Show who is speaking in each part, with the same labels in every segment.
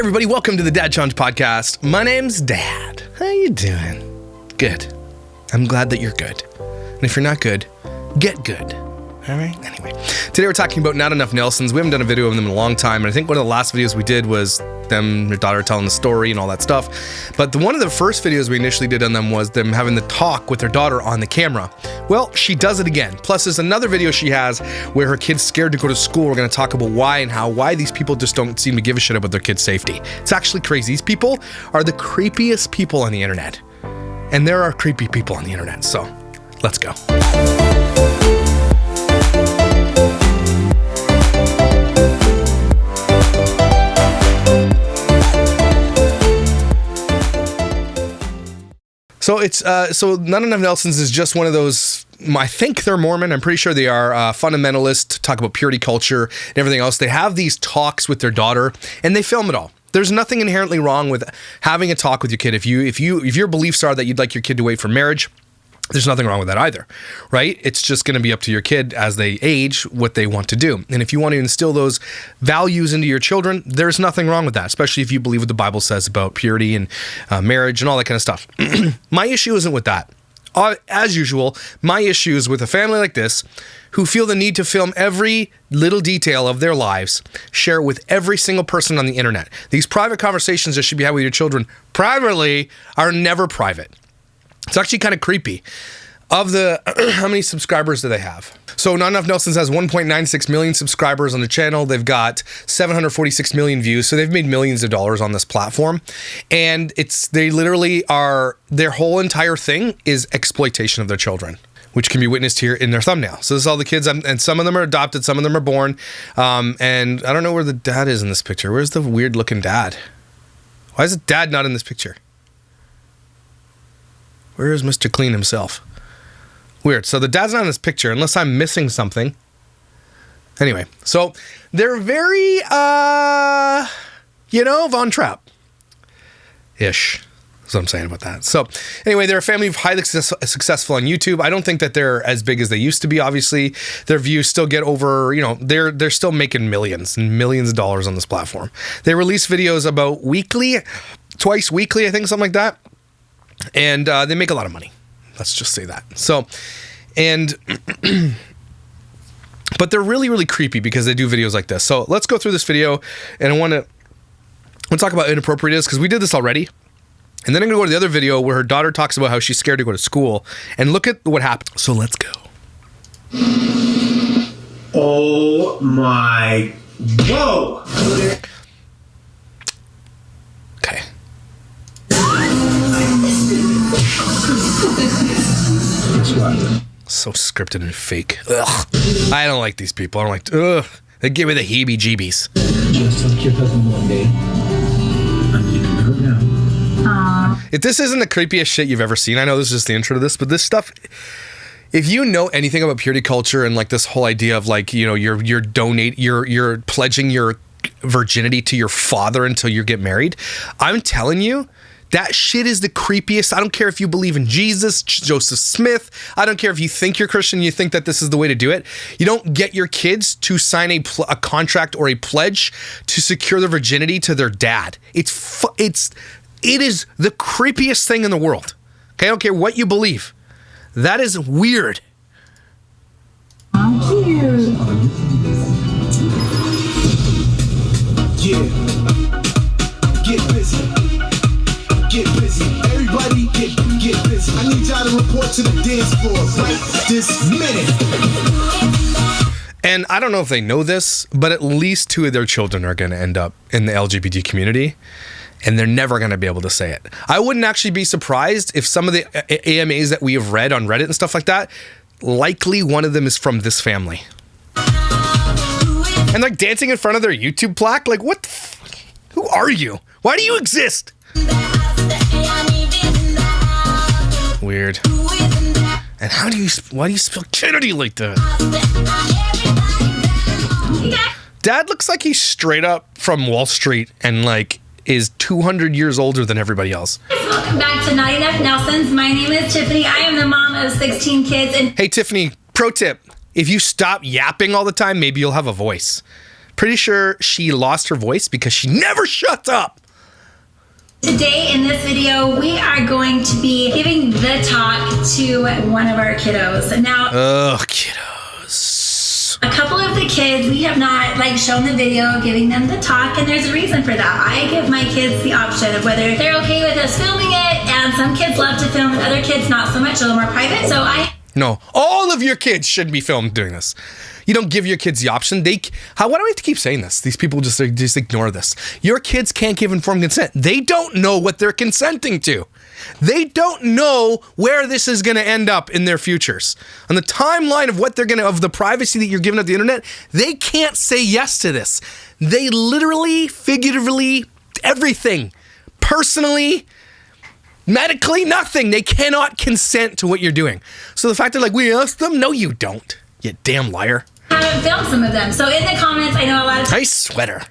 Speaker 1: everybody, welcome to the Dad Challenge podcast. My name's Dad. How you doing? Good. I'm glad that you're good. And if you're not good, get good. All right? Anyway, today we're talking about Not Enough Nelsons. We haven't done a video of them in a long time, and I think one of the last videos we did was them, their daughter telling the story and all that stuff. But one of the first videos we initially did on them was them having the talk with their daughter on the camera. Well, she does it again. Plus, there's another video she has where her kid's scared to go to school. We're going to talk about why these people just don't seem to give a shit about their kids' safety. It's actually crazy. These people are the creepiest people on the internet. And there are creepy people on the internet, so let's go. So it's so Not Enough Nelsons is just one of those. I think they're Mormon. I'm pretty sure they are fundamentalist. Talk about purity culture and everything else. They have these talks with their daughter, and they film it all. There's nothing inherently wrong with having a talk with your kid. If your beliefs are that you'd like your kid to wait for marriage, there's nothing wrong with that either, right? It's just going to be up to your kid as they age what they want to do. And if you want to instill those values into your children, there's nothing wrong with that, especially if you believe what the Bible says about purity and marriage and all that kind of stuff. My issue isn't with that. As usual, my issue is with a family like this who feel the need to film every little detail of their lives, share it with every single person on the internet. These private conversations that should be had with your children privately are never private. It's actually kind of creepy. Of the, how many subscribers do they have? So Not Enough Nelsons has 1.96 million subscribers on the channel. They've got 746 million views. So they've made millions of dollars on this platform. And they literally are, their whole entire thing is exploitation of their children, which can be witnessed here in their thumbnail. So this is all the kids, and some of them are adopted, some of them are born. And I don't know where the dad is in this picture. Where's the weird looking dad? Why is the dad not in this picture? Where is Mr. Clean himself? Weird. So the dad's not in this picture unless I'm missing something. Anyway, so they're very, Von Trapp-ish. That's what I'm saying about that. So anyway, they're a family of highly successful on YouTube. I don't think that they're as big as they used to be. Obviously, their views still get over, they're still making millions and millions of dollars on this platform. They release videos about twice weekly, I think, something like that. And they make a lot of money. Let's just say that. So, but they're really, really creepy because they do videos like this. So let's go through this video, and I want to talk about how inappropriate it is because we did this already. And then I'm going to go to the other video where her daughter talks about how she's scared to go to school, and look at what happened. So let's go.
Speaker 2: Oh my, whoa.
Speaker 1: Okay. So scripted and fake. Ugh. I don't like these people. I don't like. Ugh. They give me the heebie-jeebies.
Speaker 2: Just like your husband one day. I'm leaving her now.
Speaker 1: If this isn't the creepiest shit you've ever seen, I know this is just the intro to this, but this stuff. If you know anything about purity culture and like this whole idea of like you're pledging your virginity to your father until you get married, I'm telling you. That shit is the creepiest. I don't care if you believe in Jesus, Joseph Smith. I don't care if you think you're Christian, you think that this is the way to do it. You don't get your kids to sign a contract or a pledge to secure their virginity to their dad. It is the creepiest thing in the world. Okay, I don't care what you believe. That is weird.
Speaker 3: Thank you.
Speaker 2: Yeah. Get busy. Get busy. Everybody get busy. I need y'all to report to the dance floor right this minute.
Speaker 1: And I don't know if they know this, but at least 2 of their children are going to end up in the LGBT community, and they're never going to be able to say it. I wouldn't actually be surprised if some of the AMAs that we have read on Reddit and stuff like that, likely one of them is from this family. And like dancing in front of their YouTube plaque, like what the fuck? Who are you? Why do you exist? Weird. And why do you spell Kennedy like that? Dad looks like he's straight up from Wall Street and like is 200 years older than everybody else.
Speaker 3: Welcome back to Not Enough Nelsons. My name is Tiffany. I am the mom of 16 kids. And
Speaker 1: hey, Tiffany, pro tip. If you stop yapping all the time, maybe you'll have a voice. Pretty sure she lost her voice because she never shuts up.
Speaker 3: Today in this video, we are going to be giving the talk to one of our kiddos. Now,
Speaker 1: Kiddos.
Speaker 3: a couple of the kids, we have not shown the video giving them the talk, and there's a reason for that. I give my kids the option of whether they're okay with us filming it, and some kids love to film, and other kids not so much, a little more private. So
Speaker 1: No, all of your kids shouldn't be filmed doing this. You don't give your kids the option. Why do we have to keep saying this? These people just ignore this. Your kids can't give informed consent. They don't know what they're consenting to. They don't know where this is going to end up in their futures. On the timeline of of the privacy that you're giving up the internet, they can't say yes to this. They literally, figuratively, everything, personally, medically, nothing. They cannot consent to what you're doing. So the fact that we asked them, no, you don't. You damn liar.
Speaker 3: I haven't filmed some of them. So in the comments, I know a lot of
Speaker 1: Nice sweater.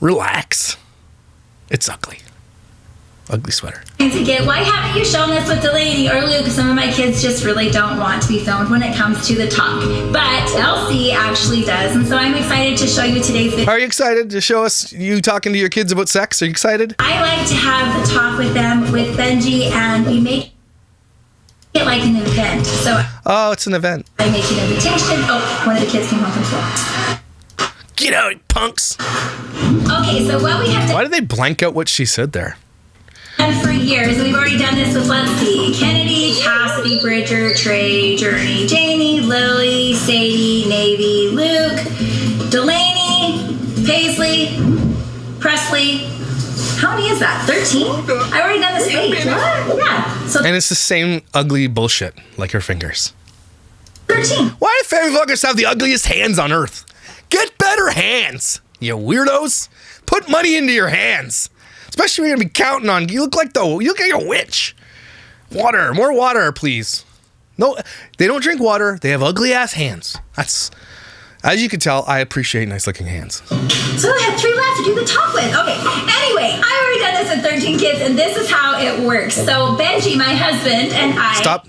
Speaker 1: Relax. It's ugly. Ugly sweater.
Speaker 3: to get, why haven't you shown this with Delaney or Luke? Some of my kids just really don't want to be filmed when it comes to the talk. But Elsie actually does. And so I'm excited to show you today's video.
Speaker 1: Are you excited to show us you talking to your kids about sex? Are you excited?
Speaker 3: I like to have the talk with them with Benji, and we make it like an event. So
Speaker 1: Oh, it's an event.
Speaker 3: I make an invitation. Oh, one of the kids came home from school.
Speaker 1: Get out, punks.
Speaker 3: Okay, so what we have
Speaker 1: Why did they blank out what she said there?
Speaker 3: done for years, we've already done this with, let's see, Kennedy, Cassidy, Bridger, Trey, Journey, Jamie, Lily, Sadie, Navy, Luke, Delaney, Paisley, Presley. How many is that? 13? I already done this 8. What? Yeah. So
Speaker 1: And it's the same ugly bullshit like her fingers.
Speaker 3: 13.
Speaker 1: Why do family vloggers have the ugliest hands on earth? Get better hands, you weirdos. Put money into your hands. Especially when you're going to be counting on. You look like a witch. Water. More water, please. No, they don't drink water. They have ugly ass hands. That's, as you can tell, I appreciate nice looking hands.
Speaker 3: So I have 3 left to do the talk with. Okay. Anyway, I already done this with 13 kids, and this is how it works. So Benji, my husband, and I.
Speaker 1: Stop.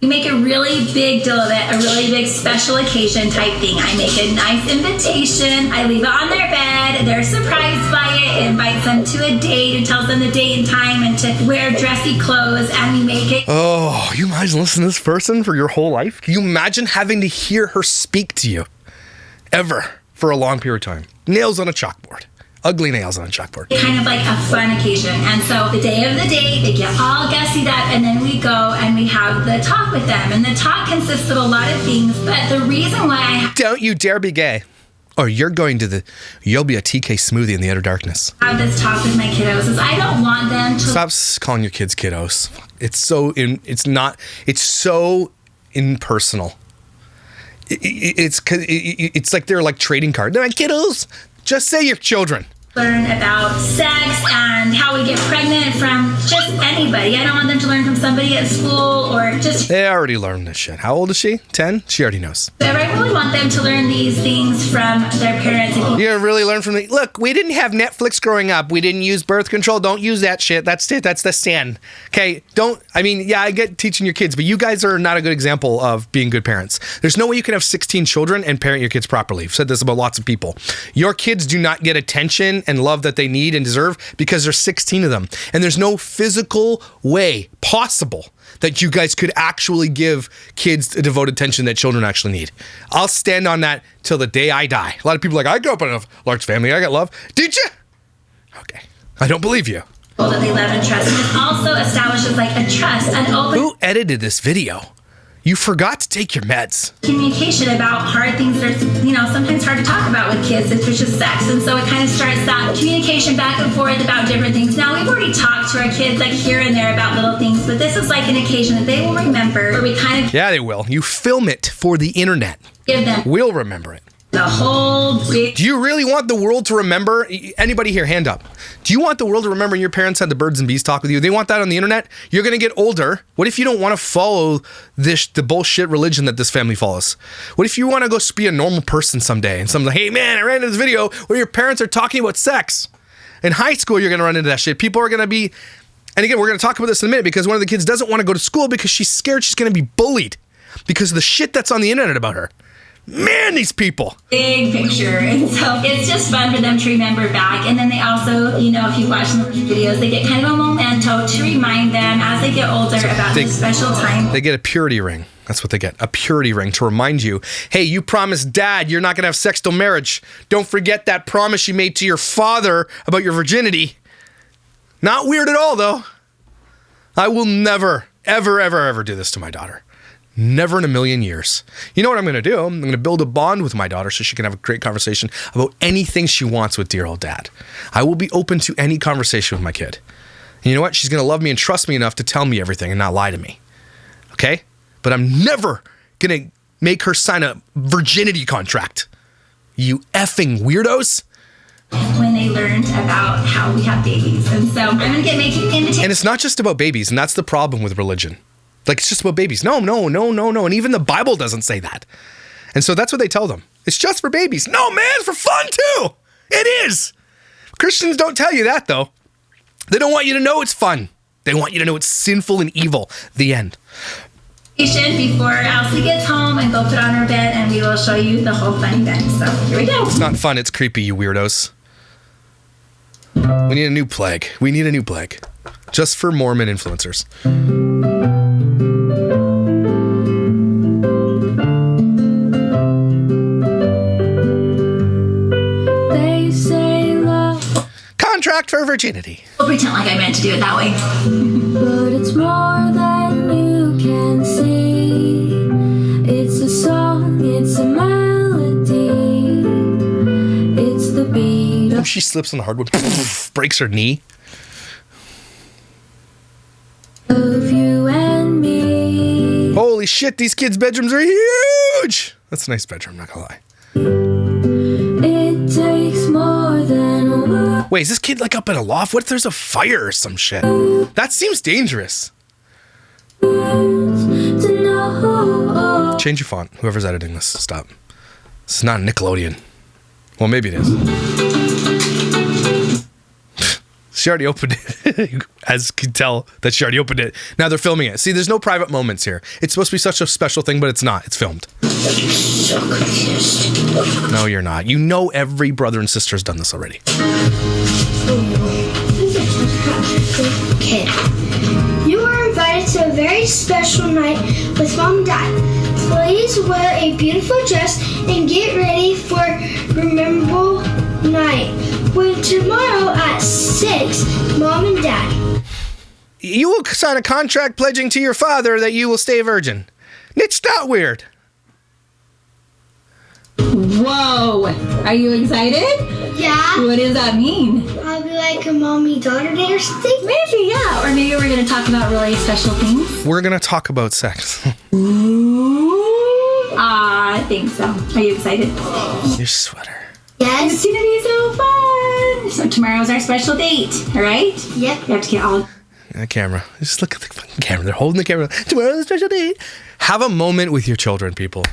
Speaker 3: We make a really big deal of it, a really big special occasion type thing. I make a nice invitation. I leave it on their bed. They're surprised by it. It invites them to a date. It tells them the date and time and to wear dressy clothes. And we make it.
Speaker 1: Oh, you imagine listening to this person for your whole life? Can you imagine having to hear her speak to you? Ever. For a long period of time. Nails on a chalkboard. Ugly nails on a chalkboard.
Speaker 3: Kind of like a fun occasion. And so the day of the date, they get all gussied up, and then we go and we have the talk with them. And the talk consists of a lot of things, but the reason why I
Speaker 1: Don't you dare be gay. Or you'll be a TK smoothie in the utter darkness.
Speaker 3: have this talk with my kiddos is I don't want them to
Speaker 1: Stop calling your kids kiddos. It's so impersonal. It's like they're like trading cards. They're like kiddos. Just say your children.
Speaker 3: learn about sex and how we get pregnant from just anybody. I don't want them to learn from somebody at school or just
Speaker 1: They already learned this shit. How old is she? 10? She already knows.
Speaker 3: whoever. I really want them to learn these things from their parents. And
Speaker 1: You're gonna really learn from the look, we didn't have Netflix growing up. We didn't use birth control. Don't use that shit. That's it. That's the sin. Okay, I get teaching your kids, but you guys are not a good example of being good parents. There's no way you can have 16 children and parent your kids properly. I've said this about lots of people. Your kids do not get attention and love that they need and deserve because there's 16 of them. And there's no physical way possible that you guys could actually give kids the devoted attention that children actually need. I'll stand on that till the day I die. A lot of people are like, I grew up in a large family. I got love. Did you? Okay. I don't believe you.
Speaker 3: people that they love and trust. And it also establishes like a trust, an open
Speaker 1: Who edited this video? You forgot to take your meds.
Speaker 3: communication about hard things that are, sometimes hard to talk about with kids, which is sex. And so it kind of starts that communication back and forth about different things. Now, we've already talked to our kids like here and there about little things, but this is like an occasion that they will remember where we kind of
Speaker 1: Yeah, they will. You film it for the internet.
Speaker 3: give them
Speaker 1: We'll remember it.
Speaker 3: the whole big
Speaker 1: Do you really want the world to remember? Anybody here, hand up. Do you want the world to remember your parents had the birds and bees talk with you? They want that on the internet? You're going to get older. What if you don't want to follow the bullshit religion that this family follows? What if you want to go be a normal person someday and someone's like, hey man, I ran into this video where your parents are talking about sex. In high school, you're going to run into that shit. People are going to be, and again, we're going to talk about this in a minute because one of the kids doesn't want to go to school because she's scared she's going to be bullied because of the shit that's on the internet about her. Man, these people.
Speaker 3: Big picture. And so it's just fun for them to remember back. And then they also, you know, if you watch some of the videos, they get kind of a memento to remind them as they get older about this special time.
Speaker 1: They get a purity ring. That's what they get. A purity ring to remind you, hey, you promised Dad you're not going to have sex till marriage. Don't forget that promise you made to your father about your virginity. Not weird at all, though. I will never, ever, ever, ever do this to my daughter. Never in a million years. You know what I'm going to do? I'm going to build a bond with my daughter so she can have a great conversation about anything she wants with dear old Dad. I will be open to any conversation with my kid. And you know what? She's going to love me and trust me enough to tell me everything and not lie to me. Okay? But I'm never going to make her sign a virginity contract. You effing weirdos.
Speaker 3: When they learned about how we have babies. And so I'm going to get making invitations.
Speaker 1: And it's not just about babies, and that's the problem with religion. Like, it's just about babies. No. And even the Bible doesn't say that. And so that's what they tell them. It's just for babies. No, man, it's for fun too. It is. Christians don't tell you that, though. They don't want you to know it's fun. They want you to know it's sinful and evil. The end.
Speaker 3: Before Elsie gets home and go put on her bed, and we will show you the whole thing then. So here we go.
Speaker 1: It's not fun. It's creepy, you weirdos. We need a new plague. We need a new plague. Just for Mormon influencers.
Speaker 3: They say love.
Speaker 1: Contract for virginity.
Speaker 3: We'll pretend like I meant to do it that way. But it's more than you can see. It's a song, it's a melody. It's the beat of...
Speaker 1: She slips on the hardwood, breaks her knee.
Speaker 3: Of you and me.
Speaker 1: Holy shit, these kids' bedrooms are huge. That's a nice bedroom, not gonna lie.
Speaker 3: It takes more than a word.
Speaker 1: Wait, is this kid like up in a loft? What if there's a fire or some shit? That seems dangerous.
Speaker 3: To know.
Speaker 1: Change your font. Whoever's editing this, stop. This is not Nickelodeon. Well, maybe it is. She already opened it. As you can tell that she already opened it. Now they're filming it. See, there's no private moments here. It's supposed to be such a special thing, but it's not. It's filmed.
Speaker 4: So confused.
Speaker 1: No, you're not. You know every brother and sister has done this already.
Speaker 4: Kid, you are invited to a very special night with Mom and Dad. Please wear a beautiful dress and get ready for a memorable night. When tomorrow at 6, Mom and Dad.
Speaker 1: You will sign a contract pledging to your father that you will stay a virgin. It's not weird.
Speaker 3: Whoa! Are you excited?
Speaker 4: Yeah.
Speaker 3: What does that mean?
Speaker 4: Probably like a mommy-daughter day or something.
Speaker 3: Maybe, yeah. Or maybe we're going to talk about really special things.
Speaker 1: We're going to talk about sex.
Speaker 3: I think so. Are you excited?
Speaker 1: Your sweater.
Speaker 4: Yes.
Speaker 3: It's going to be so fun. So tomorrow's our special date, all right?
Speaker 4: Yep.
Speaker 3: You have to get all...
Speaker 1: That camera. Just look at the fucking camera. They're holding the camera. Tomorrow's a special date. Have a moment with your children, people.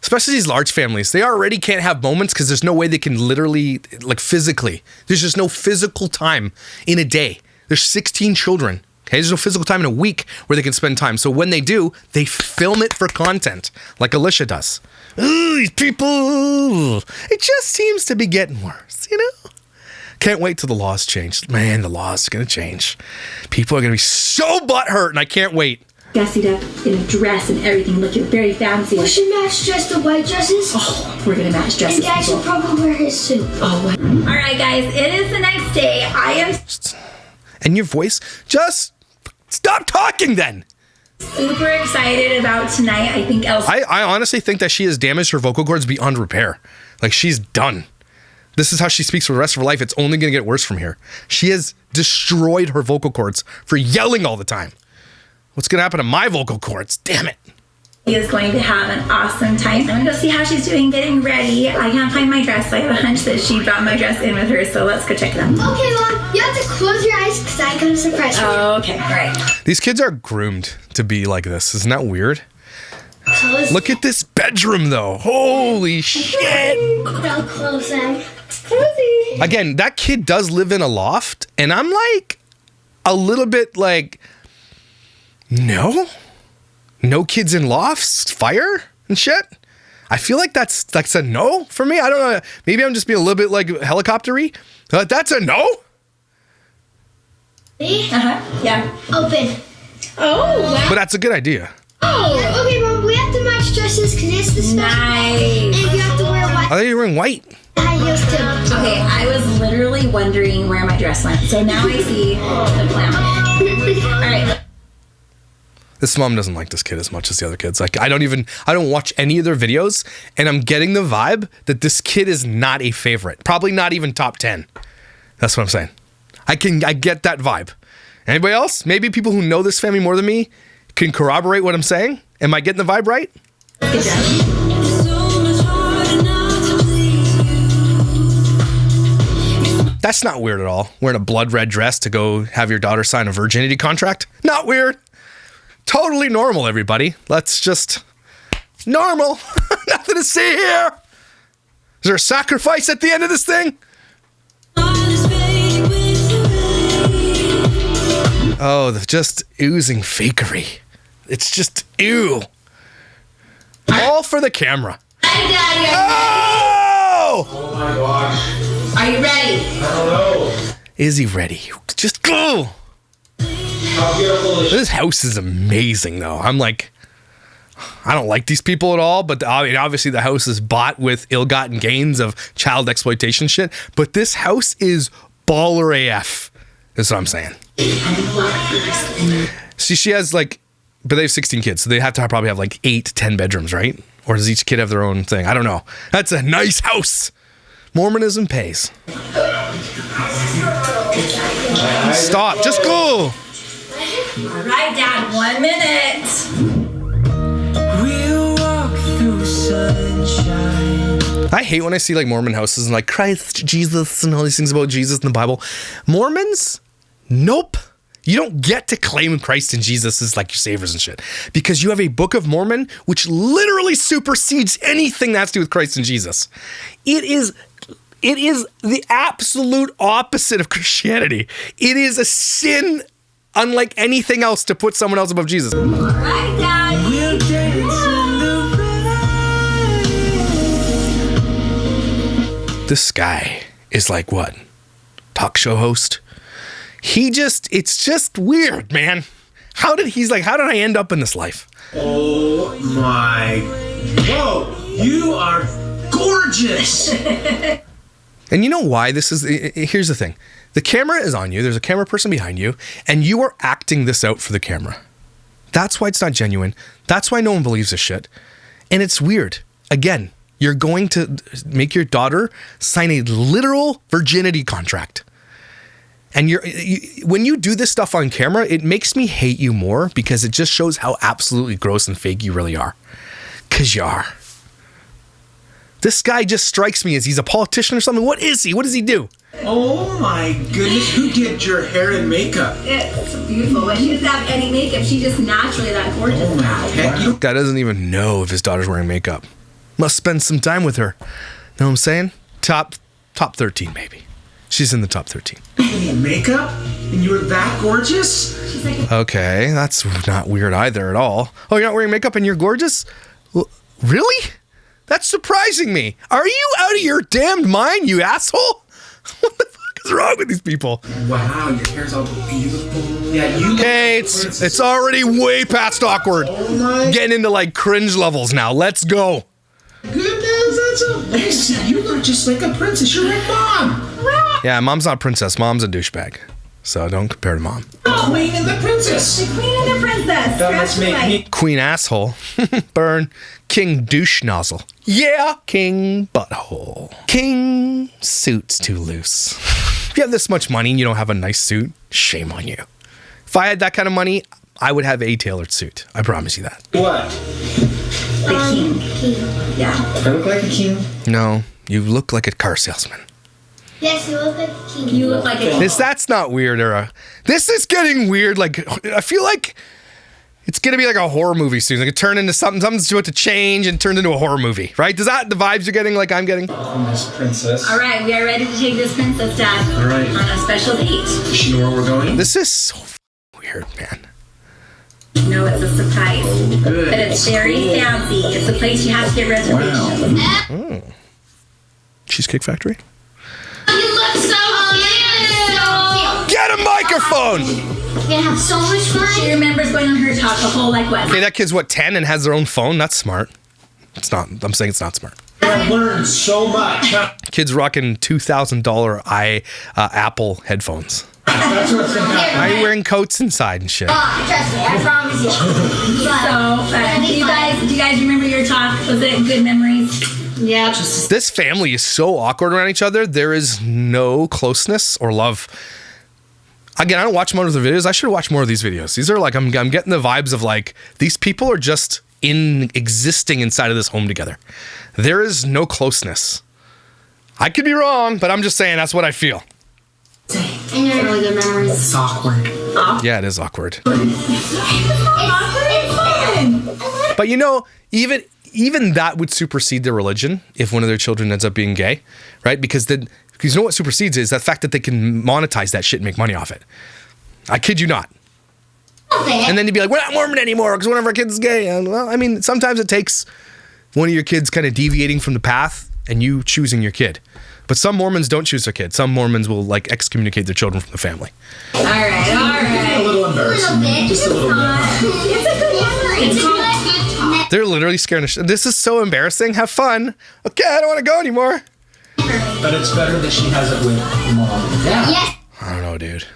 Speaker 1: Especially these large families. They already can't have moments because there's no way they can literally, like physically. There's just no physical time in a day. There's 16 children. Okay, there's no physical time in a week where they can spend time. So when they do, they film it for content, like Alicia does. Ooh, these people. It just seems to be getting worse, you know? Can't wait till the laws change. Man, the laws are going to change. People are going to be so butthurt, and I can't wait.
Speaker 3: Dressed up in a dress and everything, looking very fancy.
Speaker 4: We should match dress the white dresses.
Speaker 3: Oh, we're gonna match dresses.
Speaker 4: And Dad should probably wear his suit.
Speaker 3: Oh. All right, guys, it is the next day. I am
Speaker 1: And your voice, just stop talking then.
Speaker 3: super excited about tonight. I think Elsie.
Speaker 1: I honestly think that she has damaged her vocal cords beyond repair. Like, she's done. This is how she speaks for the rest of her life. It's only going to get worse from here. She has destroyed her vocal cords for yelling all the time. What's going to happen to my vocal cords? Damn it.
Speaker 3: is going to have an awesome time. I'm gonna go see how she's doing getting ready. I can't find my dress, so I have a hunch that she brought my dress in with her, so let's go check it out.
Speaker 4: Okay, Mom, you have to close your eyes because I got a surprise for you.
Speaker 3: Oh, okay, all right.
Speaker 1: These kids are groomed to be like this. Isn't that weird? Look at this bedroom, though. Holy shit.
Speaker 4: Don't close them.
Speaker 3: Cozy.
Speaker 1: Again, that kid does live in a loft, and I'm like a little bit like, no kids in lofts, fire and shit. I feel like that's a no for me. I don't know. Maybe I'm just being a little bit like helicoptery. That's a no.
Speaker 3: Yeah.
Speaker 4: Open.
Speaker 3: Oh, wow.
Speaker 1: But that's a good idea.
Speaker 4: Oh, okay, Mom. We have to match dresses because it's the special
Speaker 3: Nice.
Speaker 4: and you have to wear white
Speaker 1: I thought you were wearing white.
Speaker 4: high heels too.
Speaker 3: Okay, I was literally wondering where my dress went. So now I see the plan. All right.
Speaker 1: This mom doesn't like this kid as much as the other kids. Like I don't watch any of their videos, and I'm getting the vibe that this kid is not a favorite. Probably not even top 10. That's what I'm saying. I get that vibe. Anybody else? Maybe people who know this family more than me can corroborate what I'm saying. Am I getting the vibe right?
Speaker 3: Good job.
Speaker 1: That's not weird at all. Wearing a blood red dress to go have your daughter sign a virginity contract? Not weird. Totally normal, everybody. Let's just... Normal. Nothing to see here. Is there a sacrifice at the end of this thing? Oh, just oozing fakery. It's just ew. All for the camera.
Speaker 3: Hi, Daddy.
Speaker 1: Oh!
Speaker 2: Oh my gosh.
Speaker 3: Are you ready?
Speaker 2: I don't know.
Speaker 1: Is he ready? Just go.
Speaker 2: How beautiful is
Speaker 1: This house is amazing, though. I'm like, I don't like these people at all, but I mean, obviously the house is bought with ill-gotten gains of child exploitation shit, but this house is baller AF, is what I'm saying. See, she has like, but they have 16 kids, so they have to probably have like 8 to 10 bedrooms, right? Or does each kid have their own thing? I don't know. That's a nice house. Mormonism pays. Stop. Just go.
Speaker 3: All right, Dad. 1 minute.
Speaker 5: We'll walk through sunshine.
Speaker 1: I hate when I see like Mormon houses and like Christ, Jesus, and all these things about Jesus in the Bible. Mormons, nope. You don't get to claim Christ and Jesus as like your saviors and shit because you have a Book of Mormon which literally supersedes anything that has to do with Christ and Jesus. It is the absolute opposite of Christianity. It is a sin unlike anything else to put someone else above Jesus.
Speaker 3: All right, Dad.
Speaker 5: We'll dance in the rain.
Speaker 1: This guy is like what? Talk show host? It's just weird, man. How did I end up in this life?
Speaker 5: Oh my. Whoa, you are gorgeous.
Speaker 1: And you know why this is? Here's the thing. The camera is on you. There's a camera person behind you, and you are acting this out for the camera. That's why it's not genuine. That's why no one believes this shit. And it's weird. Again, you're going to make your daughter sign a literal virginity contract. And when you do this stuff on camera, it makes me hate you more because it just shows how absolutely gross and fake you really are. Because you are. This guy just strikes me as he's a politician or something. What is he? What does he do?
Speaker 5: Oh my goodness, who did your hair and makeup?
Speaker 3: It's beautiful. But she doesn't have any makeup. She's just naturally that gorgeous.
Speaker 5: Oh my heck, you
Speaker 1: Guy doesn't even know if his daughter's wearing makeup. Must spend some time with her. Know what I'm saying? Top 13 maybe. She's in the top 13.
Speaker 5: need makeup? And you were that gorgeous?
Speaker 3: She's like,
Speaker 1: Okay, that's not weird either at all. Oh, you're not wearing makeup and you're gorgeous? Really? That's surprising me. Are you out of your damned mind, you asshole? What the fuck is wrong with these people?
Speaker 5: Wow, your hair's all beautiful. Yeah, you
Speaker 1: Okay, it's already way past awkward.
Speaker 5: Oh my
Speaker 1: Getting into like cringe levels now. Let's go.
Speaker 5: goodness, that's amazing. You look just like a princess. You're like Mom.
Speaker 1: Yeah, mom's not a princess. Mom's a douchebag. So don't compare to mom.
Speaker 5: Queen and the princess.
Speaker 3: the queen and the princess.
Speaker 5: That must
Speaker 3: Scratch
Speaker 5: make
Speaker 3: away.
Speaker 5: me
Speaker 1: Queen asshole. Burn. King douche nozzle. Yeah. King butthole. King suit's too loose. If you have this much money and you don't have a nice suit, shame on you. If I had that kind of money, I would have a tailored suit. I promise you that.
Speaker 5: what?
Speaker 3: The king. Yeah.
Speaker 5: I look like a king.
Speaker 1: No, you look like a car salesman.
Speaker 4: Yes, you look like a king.
Speaker 3: You look like a king.
Speaker 1: That's not weird, era. This is getting weird. Like, I feel like it's gonna be like a horror movie soon. Like it turned into something's about to change and turned into a horror movie, right? Does that the vibes you're getting like I'm getting?
Speaker 5: Oh, Miss Princess.
Speaker 3: All right, we are ready to take this princess, Dad.
Speaker 5: All right.
Speaker 3: On a special date.
Speaker 5: Does she know where we're going?
Speaker 1: This is so weird, man.
Speaker 3: No, it's a surprise.
Speaker 5: Good.
Speaker 3: But it's very fancy. It's a place you have to get reservations.
Speaker 1: Cheesecake Factory?
Speaker 4: You look so cute.
Speaker 1: Get a microphone!
Speaker 4: You're gonna have so much fun.
Speaker 3: She remembers going on her talk the whole like what?
Speaker 1: Okay, that kid's what, 10 and has their own phone? That's smart. It's not. I'm saying it's not smart.
Speaker 5: I learned so much.
Speaker 1: Kids rocking $2,000 Apple headphones.
Speaker 5: That's what's gonna happen.
Speaker 1: Why are you wearing coats inside and shit?
Speaker 4: Trust me, I promise you.
Speaker 3: So fun. Do you guys remember your talk? Was it good memories?
Speaker 4: Yeah.
Speaker 1: This family is so awkward around each other. There is no closeness or love. Again, I don't watch more of the videos. I should watch more of these videos. These are like, I'm getting the vibes of like, these people are just existing inside of this home together. There is no closeness. I could be wrong, but I'm just saying that's what I feel.
Speaker 4: And you're really good memories.
Speaker 5: It's awkward.
Speaker 1: Yeah, it is awkward.
Speaker 4: It's fun.
Speaker 1: But you know, even that would supersede their religion if one of their children ends up being gay, right? Because you know what supersedes is that fact that they can monetize that shit and make money off it. I kid you not. And then you'd be like, we're not Mormon anymore because one of our kids is gay. And, well, I mean, sometimes it takes one of your kids kind of deviating from the path and you choosing your kid. But some Mormons don't choose their kids. Some Mormons will like excommunicate their children from the family.
Speaker 3: All right.
Speaker 5: A little embarrassing. Just a little bit.
Speaker 3: It's a good memory.
Speaker 1: They're literally scaring the shit. This is so embarrassing. Have fun. Okay, I don't want to go anymore.
Speaker 5: But it's better that she has it with mom and dad.
Speaker 4: Yes.
Speaker 1: I don't know, dude.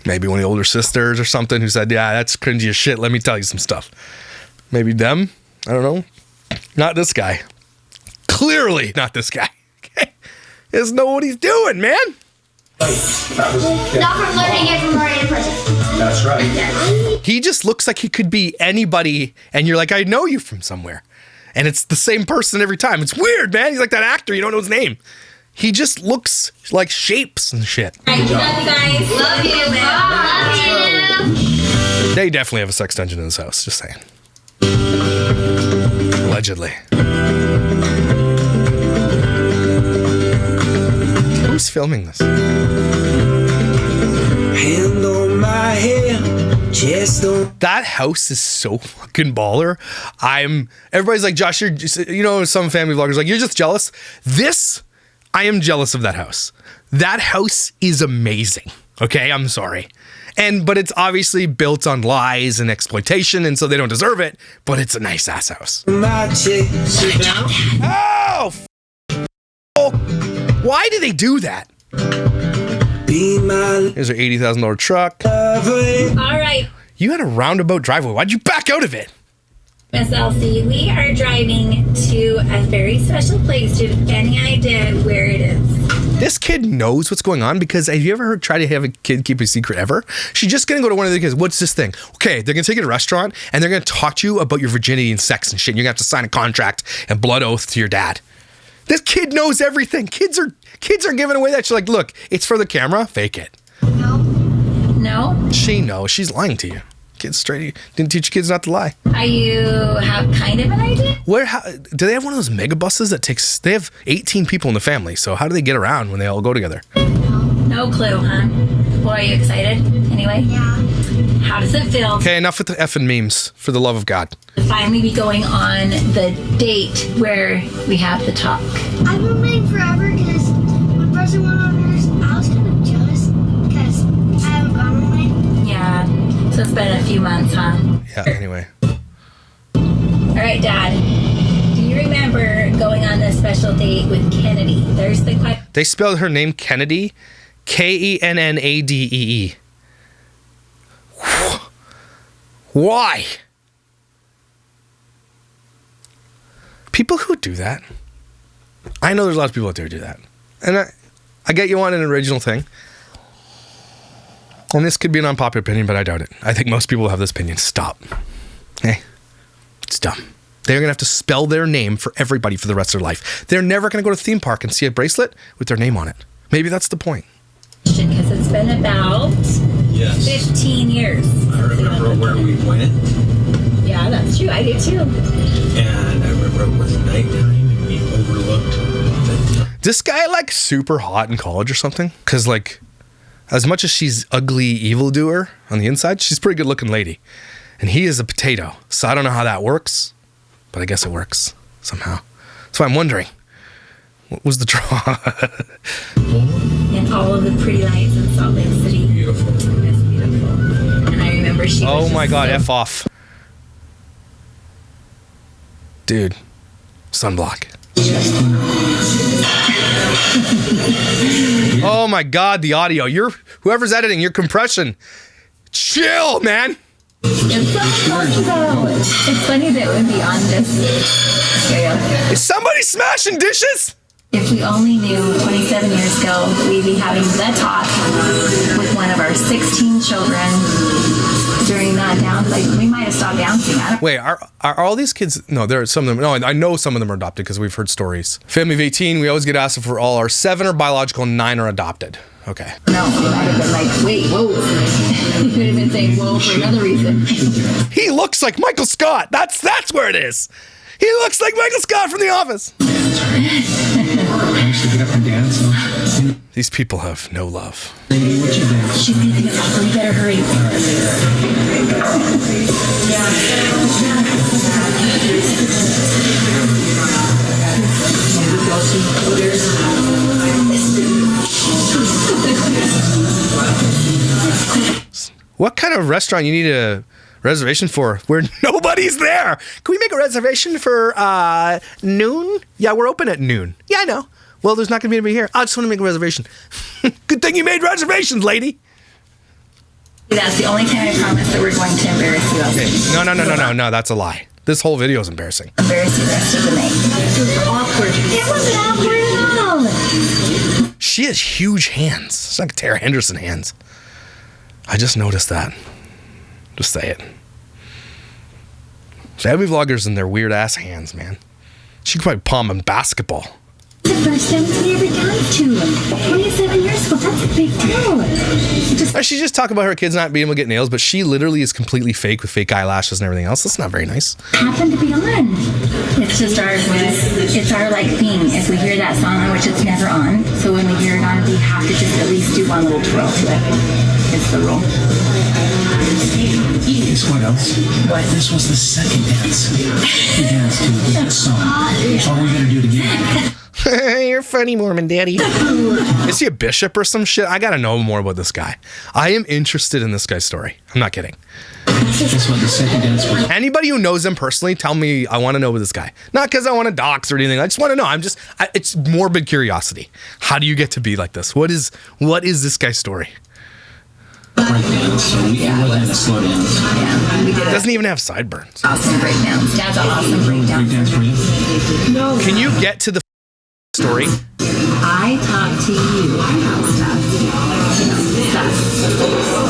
Speaker 1: Maybe one of the older sisters or something who said, yeah, that's cringy as shit. Let me tell you some stuff. Maybe them. I don't know. Not this guy. Clearly not this guy. Okay? He doesn't know what he's doing, man.
Speaker 5: That was, yeah.
Speaker 4: Not from learning it from Marty in person.
Speaker 5: That's right.
Speaker 1: He just looks like he could be anybody, and you're like, I know you from somewhere. And it's the same person every time. It's weird, man. He's like that actor. You don't know his name. He just looks like shapes and shit.
Speaker 3: All right, love you guys. Love you.
Speaker 4: Love you.
Speaker 1: They definitely have a sex dungeon in this house. Just saying. Allegedly. Who's filming this?
Speaker 6: Hand on my head, chest on.
Speaker 1: That house is so fucking baller. Everybody's like, Josh, you know, some family vloggers like, you're just jealous. I am jealous of that house. That house is amazing. Okay, I'm sorry. But it's obviously built on lies and exploitation, and so they don't deserve it, but it's a nice ass house.
Speaker 6: My chest.
Speaker 5: Sit down.
Speaker 1: Oh, why do they do that?
Speaker 6: Be my
Speaker 1: Here's our $80,000 truck.
Speaker 6: lover.
Speaker 3: All right,
Speaker 1: You had a roundabout driveway. Why'd you back out of it?
Speaker 3: Miss Elsie, we are driving to a very special place. Do you have any idea where it is?
Speaker 1: This kid knows what's going on because have you ever tried to have a kid keep a secret ever? She's just going to go to one of the kids. What's this thing? Okay, they're going to take you to a restaurant and they're going to talk to you about your virginity and sex and shit. And you're going to have to sign a contract and blood oath to your dad. This kid knows everything. Kids are giving away that. She's like, look, it's for the camera. Fake it.
Speaker 3: No?
Speaker 1: She knows. She's lying to you. Kids straight. Didn't teach your kids not to lie.
Speaker 3: Are you have kind of an idea?
Speaker 1: Do they have one of those mega buses that takes? They have 18 people in the family. So how do they get around when they all go together?
Speaker 3: No clue, huh? Well, are you excited? Anyway?
Speaker 4: Yeah.
Speaker 3: How does it feel
Speaker 1: Okay, enough with the effing memes. For the love of God.
Speaker 3: to finally be going on the date where we have the talk?
Speaker 4: I've been waiting forever because when Preston went on hers, I was kind of jealous because I haven't gone on mine.
Speaker 3: Yeah. So it's been a few months, huh?
Speaker 1: Yeah. Anyway.
Speaker 3: All right, Dad. Do you remember going on this special date with Kennedy? There's the question.
Speaker 1: They spelled her name Kennedy, Kennadee. Why? People who do that. I know there's a lot of people out there who do that. And I get you want an original thing. And this could be an unpopular opinion, but I doubt it. I think most people have this opinion. Stop. Hey, it's dumb. They're going to have to spell their name for everybody for the rest of their life. They're never going to go to the theme park and see a bracelet with their name on it. Maybe that's the point.
Speaker 3: Because it's been about
Speaker 5: Yes.
Speaker 3: 15 years.
Speaker 5: I remember where we went,
Speaker 3: Yeah, that's true. I do too.
Speaker 5: and I remember it was nighttime, and we overlooked the.
Speaker 1: This guy like super hot in college or something? Because like, as much as she's ugly evildoer on the inside, she's a pretty good looking lady. And he is a potato. So I don't know how that works, but I guess it works somehow. So I'm wondering, what was the draw?
Speaker 3: And all of the pretty lights in Salt Lake City.
Speaker 5: Beautiful.
Speaker 3: It's beautiful. And I remember she was
Speaker 1: Oh
Speaker 3: just
Speaker 1: my God,
Speaker 3: so
Speaker 1: F off. Dude, sunblock. Oh my God, the audio. Whoever's editing, your compression. Chill, man.
Speaker 3: It's so fun though. It's funny that it would be on this. Here you go.
Speaker 1: Is somebody smashing dishes?
Speaker 3: If we only knew 27 years ago that we'd be having the talk with one of our 16 children during that down, like we might have stopped dancing. I don't
Speaker 1: Wait, are all these kids? No, there are some of them. No, I know some of them are adopted because we've heard stories. Family of 18, we always get asked if all our 7 are biological and 9 are adopted. Okay.
Speaker 3: know. They might have been like, wait, whoa. You could have been saying whoa for another reason.
Speaker 1: He looks like Michael Scott. That's where it is. He looks like Michael Scott from The Office.
Speaker 5: I used to get up and dance.
Speaker 1: These people have no love.
Speaker 5: What you dance?
Speaker 3: She's gonna pick us up, so we better hurry.
Speaker 1: What kind of restaurant you need a reservation for where nobody's there? Can we make a reservation for noon? Yeah, we're open at noon. Yeah, I know. Well, there's not going to be anybody here. I just want to make a reservation. Good thing you made reservations, lady.
Speaker 3: That's the only time I promise that we're going to embarrass you.
Speaker 1: Okay. No. That's a lie. This whole video is embarrassing.
Speaker 3: Embarrass you the rest of the night. It was awkward. It wasn't awkward at all.
Speaker 1: She has huge hands. It's like Tara Henderson hands. I just noticed that. Just say it. Family vloggers and their weird ass hands, man. She could probably palm a basketball.
Speaker 3: The first dance we ever danced to. 27 years ago. That's a big deal.
Speaker 1: She just talked about her kids not being able to get nails, but she literally is completely fake with fake eyelashes and everything else. That's not very nice.
Speaker 3: Happened to be on. It's just it's our like thing. If we hear that song on, which it's never on, so when we hear it on, we have to just at least do one little twirl to it. It's the rule.
Speaker 5: Guess what else?
Speaker 3: What?
Speaker 5: This was the second dance we danced to this song. Are we gonna do it again?
Speaker 1: You're funny, Mormon Daddy. Is he a bishop or some shit? I gotta know more about this guy. I am interested in this guy's story. I'm not kidding.
Speaker 5: Guess what the second dance was?
Speaker 1: Anybody who knows him personally, tell me. I want to know about this guy. Not because I want to dox or anything. I just want to know. It's morbid curiosity. How do you get to be like this? What is this guy's story?
Speaker 5: Break dance. So we had a slow dance.
Speaker 3: Yeah, we did it.
Speaker 1: Doesn't even have sideburns.
Speaker 3: Awesome breakdowns. Dad's an awesome breakdown.
Speaker 5: Break dance for you?
Speaker 1: Can you get to the story?
Speaker 3: I talk to you about stuff.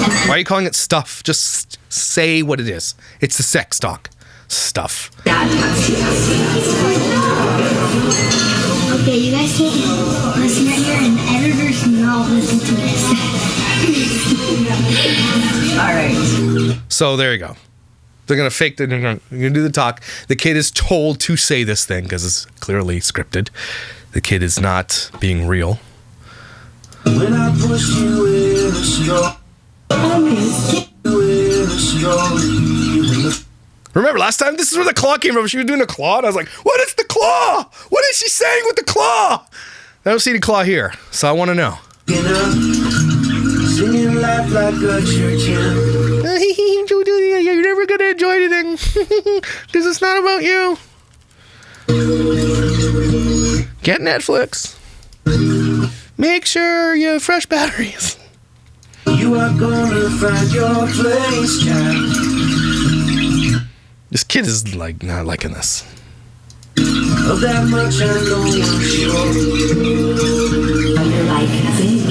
Speaker 3: And
Speaker 1: Why are you calling it stuff? Just say what it is. It's the sex talk. Stuff.
Speaker 3: Dad talks to you about stuff.
Speaker 4: Okay, you guys can't listen right here, and the editors not listen to this.
Speaker 3: All right.
Speaker 1: So there you go. They're gonna fake. They're gonna do the talk. The kid is told to say this thing because it's clearly scripted. The kid is not being real.
Speaker 6: When I push you in the straw,
Speaker 1: Remember last time? This is where the claw came from. She was doing a claw, and I was like, "What is the claw? What is she saying with the claw?" I don't see the claw here, so I want to know.
Speaker 6: singing laugh like a church hymn.
Speaker 1: You're never gonna enjoy anything because it's not about you. Get Netflix. Make sure you have fresh batteries.
Speaker 6: You are gonna find your place, child.
Speaker 1: This kid is like not liking this.
Speaker 6: Of that much I know for sure.
Speaker 3: You're like big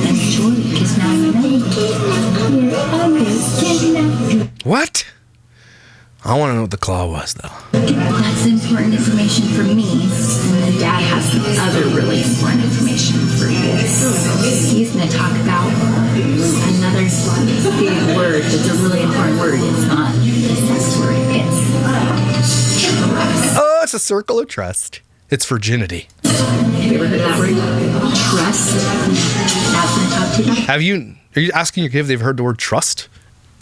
Speaker 3: and joy because now you know.
Speaker 1: What? I want to know what the claw was, though.
Speaker 3: That's important information for me, and then Dad has some other really important information for you. He's going to talk about another big word that's a really important word. It's not a sex word. It's trust.
Speaker 1: Oh, it's a circle of trust. It's virginity.
Speaker 3: Have you ever heard that word? Trust. Dad's going to talk to you about.
Speaker 1: Are you asking your kid if they've heard the word trust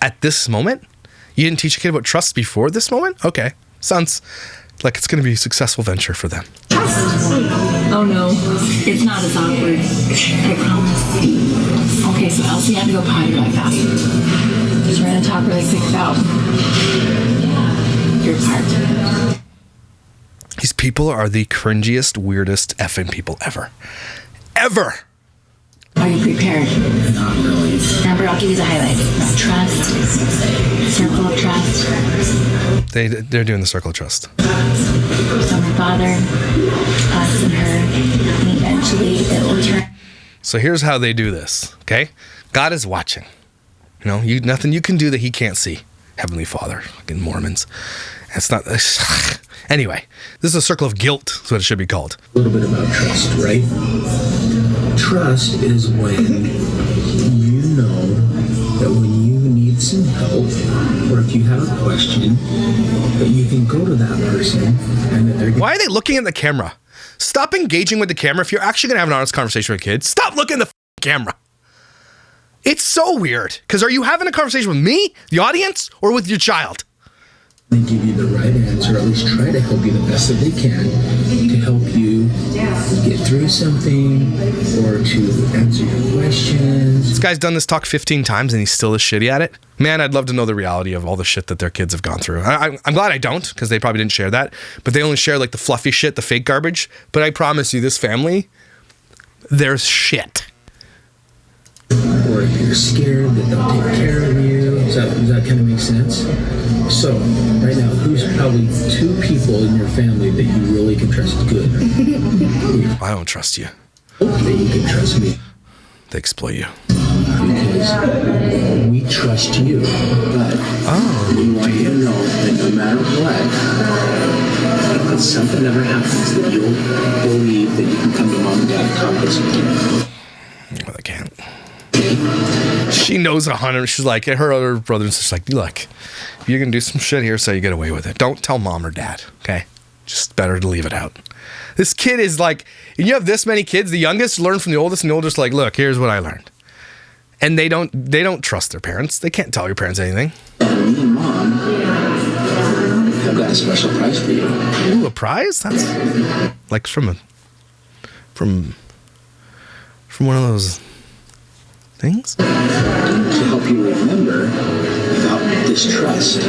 Speaker 1: at this moment? You didn't teach a kid about trust before this moment? Okay. Sounds like it's going to be a successful venture for them.
Speaker 3: Trust. Oh no, it's not as awkward. I promise. Okay, so Elsie had to go potty really fast. Just we're gonna talk really quick about your part.
Speaker 1: These people are the cringiest, weirdest effing people ever. Ever!
Speaker 3: Are you prepared?
Speaker 5: Not really.
Speaker 3: Remember, I'll give you the highlights. Trust. Circle of trust.
Speaker 1: They're doing the circle of trust.
Speaker 3: So my father, us and her, and eventually it will turn.
Speaker 1: So here's how they do this, okay? God is watching. You know, nothing you can do that he can't see. Heavenly Father, fucking Mormons. It's not... Anyway, this is a circle of guilt, is what it should be called.
Speaker 5: A little bit about trust, right? Trust is when you know that when you need some help, or if you have a question, that you can go to that person and that they're...
Speaker 1: Why are they looking at the camera? Stop engaging with the camera. If you're actually going to have an honest conversation with kids, stop looking at the camera. It's so weird. Because are you having a conversation with me, the audience, or with your child?
Speaker 5: They give you the right answer, or at least try to help you the best that they can to help you get through something or to answer your questions.
Speaker 1: This guy's done this talk 15 times and he's still as shitty at it. Man, I'd love to know the reality of all the shit that their kids have gone through. I'm glad I don't, because they probably didn't share that. But they only share like the fluffy shit, the fake garbage. But I promise you, this family, there's shit.
Speaker 5: Or if you're scared that they'll take care of you. Does that kind of make sense? So, right now, who's probably 2 people in your family that you really can trust good?
Speaker 1: I don't trust you.
Speaker 5: Hopefully you can trust me.
Speaker 1: They exploit you.
Speaker 5: Because we trust you. But we want you to know that no matter what, if something ever happens, that you'll believe that you can come to mom and dad and talk this with.
Speaker 1: Well, they can't. She knows 100. She's like, her other brother and sister's like, look, if you're going to do some shit here so you get away with it, don't tell mom or dad, okay? Just better to leave it out. This kid is like, and you have this many kids, the youngest learn from the oldest, and the oldest like, look, here's what I learned. And they don't trust their parents. They can't tell your parents anything.
Speaker 5: Me and mom have got a special prize for you.
Speaker 1: Ooh, a prize? That's like from one of those things?
Speaker 5: To help you remember about this trust.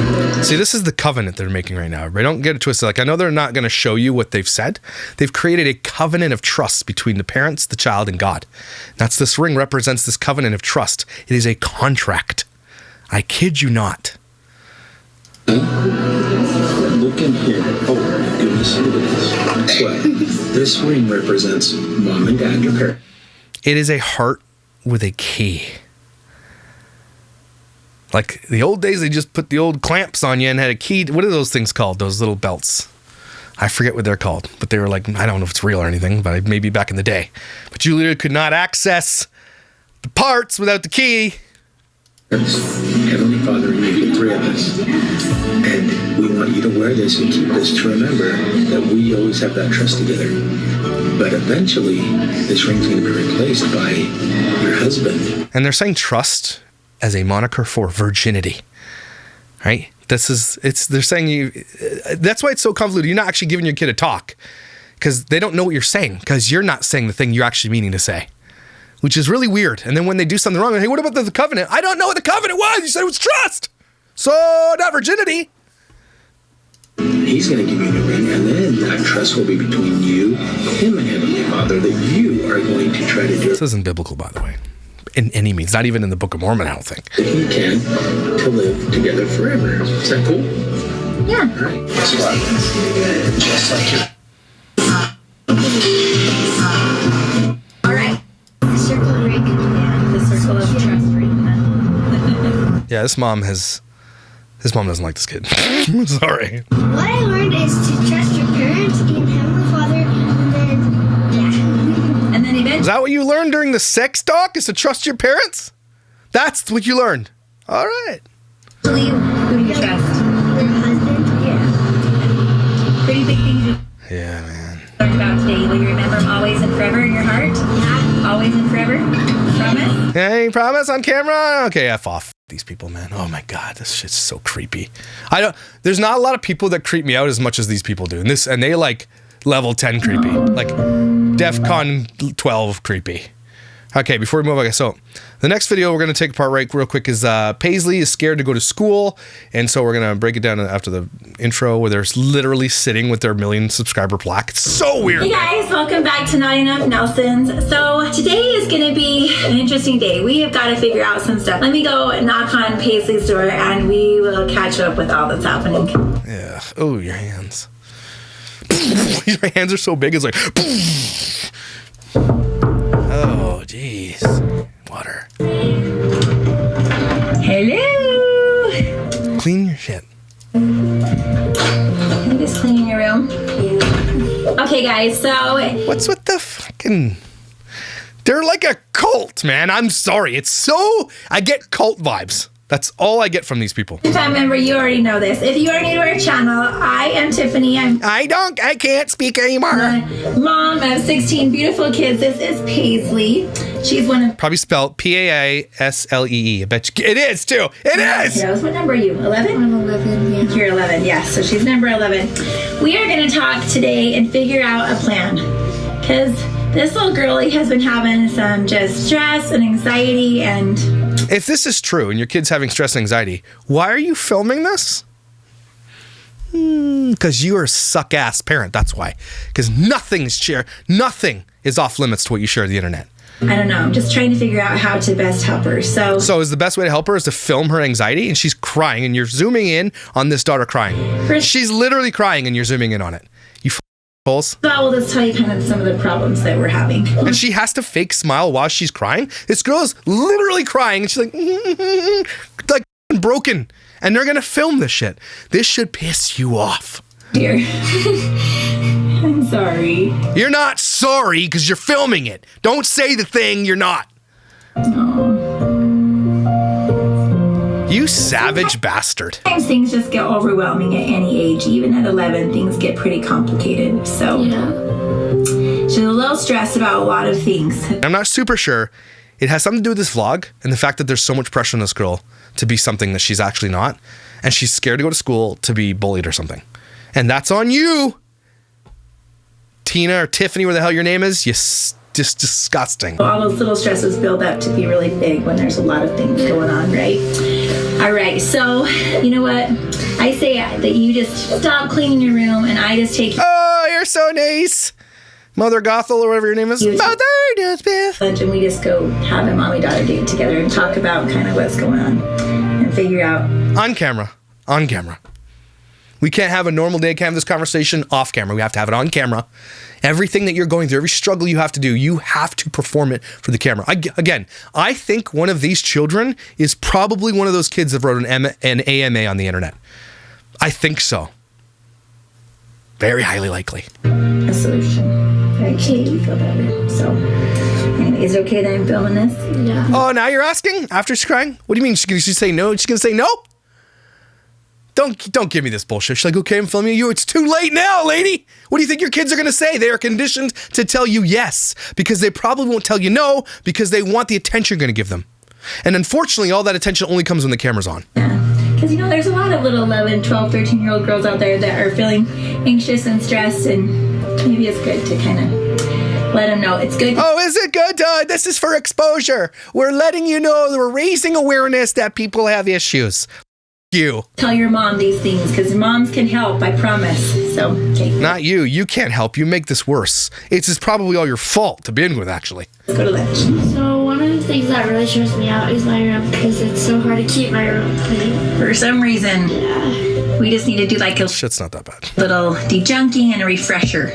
Speaker 1: See, this is the covenant they're making right now. Everybody, don't get it twisted. Like, I know they're not going to show you what they've said. They've created a covenant of trust between the parents, the child, and God. That's this ring represents this covenant of trust. It is a contract. I kid you not.
Speaker 5: Look in here. Oh, goodness, look at this. What? This ring represents mom and dad, your parents.
Speaker 1: It is a heart with a key. Like the old days, they just put the old clamps on you and had a key. What are those things called? Those little belts. I forget what they're called, but they were like, I don't know if it's real or anything, but maybe back in the day. But you literally could not access the parts without the key.
Speaker 5: Heavenly Father, and you, the 3 of us. And we want you to wear this and keep this to remember that we always have that trust together. But eventually, this ring's going to be replaced by your husband.
Speaker 1: And they're saying trust as a moniker for virginity, right? They're saying that's why it's so convoluted. You're not actually giving your kid a talk because they don't know what you're saying because you're not saying the thing you're actually meaning to say, which is really weird. And then when they do something wrong, hey, what about the covenant? I don't know what the covenant was. You said it was trust. So not virginity.
Speaker 5: He's going to give you the ring, and then that trust will be between you, him, and Heavenly Father, that you are going to try to do.
Speaker 1: This isn't biblical, by the way, in any means. Not even in the Book of Mormon, I don't think.
Speaker 5: If you can, to live together forever. Is that cool?
Speaker 3: Yeah.
Speaker 5: All right. Guess what? Just like you.
Speaker 3: All right.
Speaker 4: The circle ring.
Speaker 3: Yeah, the circle of trust ring.
Speaker 1: Yeah, this mom doesn't like this kid. Sorry.
Speaker 4: What I learned is to trust your parents and Heavenly Father, and then
Speaker 3: And then
Speaker 1: Is
Speaker 3: eventually,
Speaker 1: that what you learned during the sex talk? Is to trust your parents? That's what you learned. All right.
Speaker 3: who do you trust?
Speaker 4: your husband.
Speaker 3: Yeah. Pretty big things you
Speaker 1: Yeah, man.
Speaker 3: learned about today. Will you remember them always and forever in your heart?
Speaker 4: Yeah.
Speaker 3: Always and forever? Promise?
Speaker 1: Hey, promise on camera? Okay, F off. these people, man. Oh my God, this shit's so creepy. There's not a lot of people that creep me out as much as these people do. And they like level 10 creepy, like DEFCON 12 creepy. Okay, before we move on, so the next video we're going to take apart real quick is Paisley is scared to go to school, and so we're going to break it down after the intro where they're literally sitting with their 1 million subscriber plaque. It's so weird.
Speaker 3: Hey guys, welcome back to Not Enough Nelsons. So today is going to be an interesting day. We have got to figure out some stuff. Let me go knock on Paisley's door and we will catch up with all that's happening.
Speaker 1: Yeah. Oh, your hands. Your hands are so big, it's like... Oh, jeez. Water.
Speaker 3: Hello.
Speaker 1: Clean your shit.
Speaker 3: I'm just cleaning your room. Okay, guys, so...
Speaker 1: What's with the fucking... They're like a cult, man. I'm sorry. It's so... I get cult vibes. That's all I get from these people.
Speaker 3: If I remember, you already know this. If you are new to our channel, I am Tiffany.
Speaker 1: I can't speak anymore.
Speaker 3: Mom of 16 beautiful kids. This is Paisley. She's one of...
Speaker 1: Probably spelled P-A-I-S-L-E-E. I bet you... It is, too. It is!
Speaker 3: Kiddos. What number are you? 11?
Speaker 4: I'm 11, yeah.
Speaker 3: You're 11, yes. So she's number 11. We are going to talk today and figure out a plan. Because this little girlie has been having some just stress and anxiety and...
Speaker 1: If this is true and your kid's having stress and anxiety, why are you filming this? Because you are a suck-ass parent, that's why. Because nothing is off limits to what you share on the internet.
Speaker 3: I don't know. I'm just trying to figure out how to best help her. So
Speaker 1: is the best way to help her is to film her anxiety, and she's crying, and you're zooming in on this daughter crying. She's literally crying, and you're zooming in on it. You holes.
Speaker 3: So I will just tell you kind of some of the problems that we're having.
Speaker 1: And she has to fake smile while she's crying. This girl is literally crying, and she's like, like broken. And they're gonna film this shit. This should piss you off.
Speaker 3: Dear. I'm sorry.
Speaker 1: You're not sorry because you're filming it. Don't say the thing you're not. You savage bastard.
Speaker 3: Sometimes things just get overwhelming at any age. Even at 11, things get pretty complicated. So she's a little stressed about a lot of things.
Speaker 1: I'm not super sure. It has something to do with this vlog and the fact that there's so much pressure on this girl to be something that she's actually not. And she's scared to go to school to be bullied or something. And that's on you, Tina or Tiffany, where the hell your name is. Just disgusting.
Speaker 3: All those little stresses build up to be really big when there's a lot of things going on, right? All right, so you know what? I say that you just stop cleaning your room and I just take...
Speaker 1: Oh, you're so nice. Mother Gothel or whatever your name is. Mother Elizabeth.
Speaker 3: Lunch and we just go have a mommy-daughter date together and talk about kind of what's going on and figure out...
Speaker 1: On camera. We can't have a normal day, can't have this conversation off camera. We have to have it on camera. Everything that you're going through, every struggle you have to do, you have to perform it for the camera. I think one of these children is probably one of those kids that wrote an AMA on the internet. I think so. Very highly likely.
Speaker 3: A solution. Okay, we feel better. So, anyway, is it okay that I'm filming this?
Speaker 4: Yeah.
Speaker 1: Oh, now you're asking? After she's crying? What do you mean? She's going to say no? She's going to say no? Don't give me this bullshit. She's like, okay, I'm filming you. It's too late now, lady. What do you think your kids are going to say? They are conditioned to tell you yes, because they probably won't tell you no, because they want the attention you're going to give them. And unfortunately, all that attention only comes when the camera's on.
Speaker 3: Yeah, because there's a lot of little 11, 12, 13-year-old girls out there that are feeling anxious and stressed, and maybe it's good to kind of let them know it's good.
Speaker 1: Oh, is it good? This is for exposure. We're letting you know that we're raising awareness that people have issues. You.
Speaker 3: Tell your mom these things, because moms can help, I promise. So, okay.
Speaker 1: Not you. You can't help. You make this worse. It's probably all your fault to begin with, actually.
Speaker 3: Let's go to lunch.
Speaker 4: So one of the things that really stresses me out is my room, because it's so hard to keep my room clean.
Speaker 3: For some reason, we just need to do like a
Speaker 1: Shit's not that bad.
Speaker 3: little dejunking and a refresher.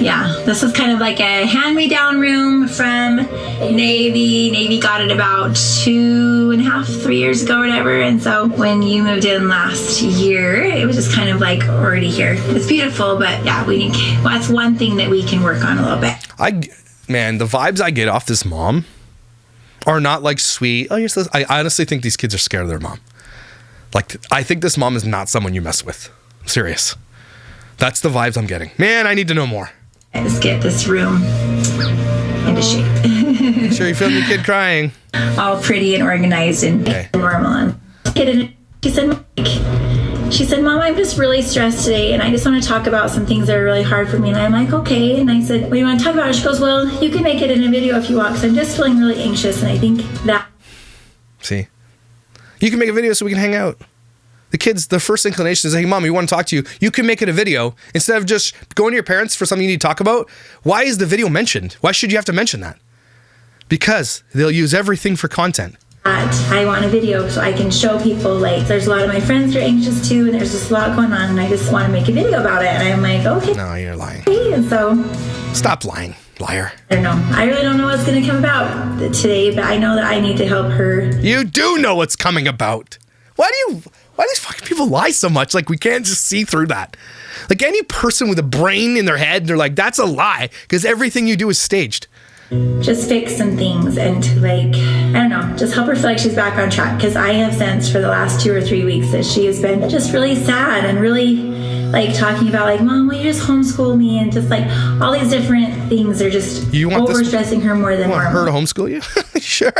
Speaker 3: Yeah, this is kind of like a hand-me-down room from Navy. Navy got it about 2.5, 3 years ago or whatever. And so when you moved in last year, it was just kind of like already here. It's beautiful, but yeah, that's one thing that we can work on a little bit.
Speaker 1: Man, the vibes I get off this mom are not like sweet. Oh, you're so... I honestly think these kids are scared of their mom. Like, I think this mom is not someone you mess with. I'm serious. That's the vibes I'm getting. Man, I need to know more.
Speaker 3: Let's get this room in into shape.
Speaker 1: Make sure you film your kid crying.
Speaker 3: All pretty and organized and normal. And she said, Mom, I'm just really stressed today, and I just want to talk about some things that are really hard for me. And I'm like, okay. And I said, what do you want to talk about? She goes, well, you can make it in a video if you want, because I'm just feeling really anxious. And I think that...
Speaker 1: See? You can make a video so we can hang out. The kids, the first inclination is, hey, Mom, we want to talk to you. You can make it a video. Instead of just going to your parents for something you need to talk about, why is the video mentioned? Why should you have to mention that? Because they'll use everything for content.
Speaker 3: I want a video so I can show people, like, there's a lot of my friends that are anxious too, and there's just a lot going on, and I just want to make a video about it. And I'm like, okay.
Speaker 1: No, you're lying.
Speaker 3: And so...
Speaker 1: Stop lying, liar.
Speaker 3: I don't know. I really don't know what's going to come about today, but I know that I need to help her.
Speaker 1: You do know what's coming about. Why do these fucking people lie so much? Like, we can't just see through that. Like, any person with a brain in their head, they're like, that's a lie, because everything you do is staged.
Speaker 3: Just fix some things and to, like, I don't know, just help her feel like she's back on track, because I have sensed for the last 2 or 3 weeks that she has been just really sad and really, like, talking about, like, Mom, will you just homeschool me? And just, like, all these different things are just over-stressing her more than normal.
Speaker 1: You want her to homeschool you? Sure.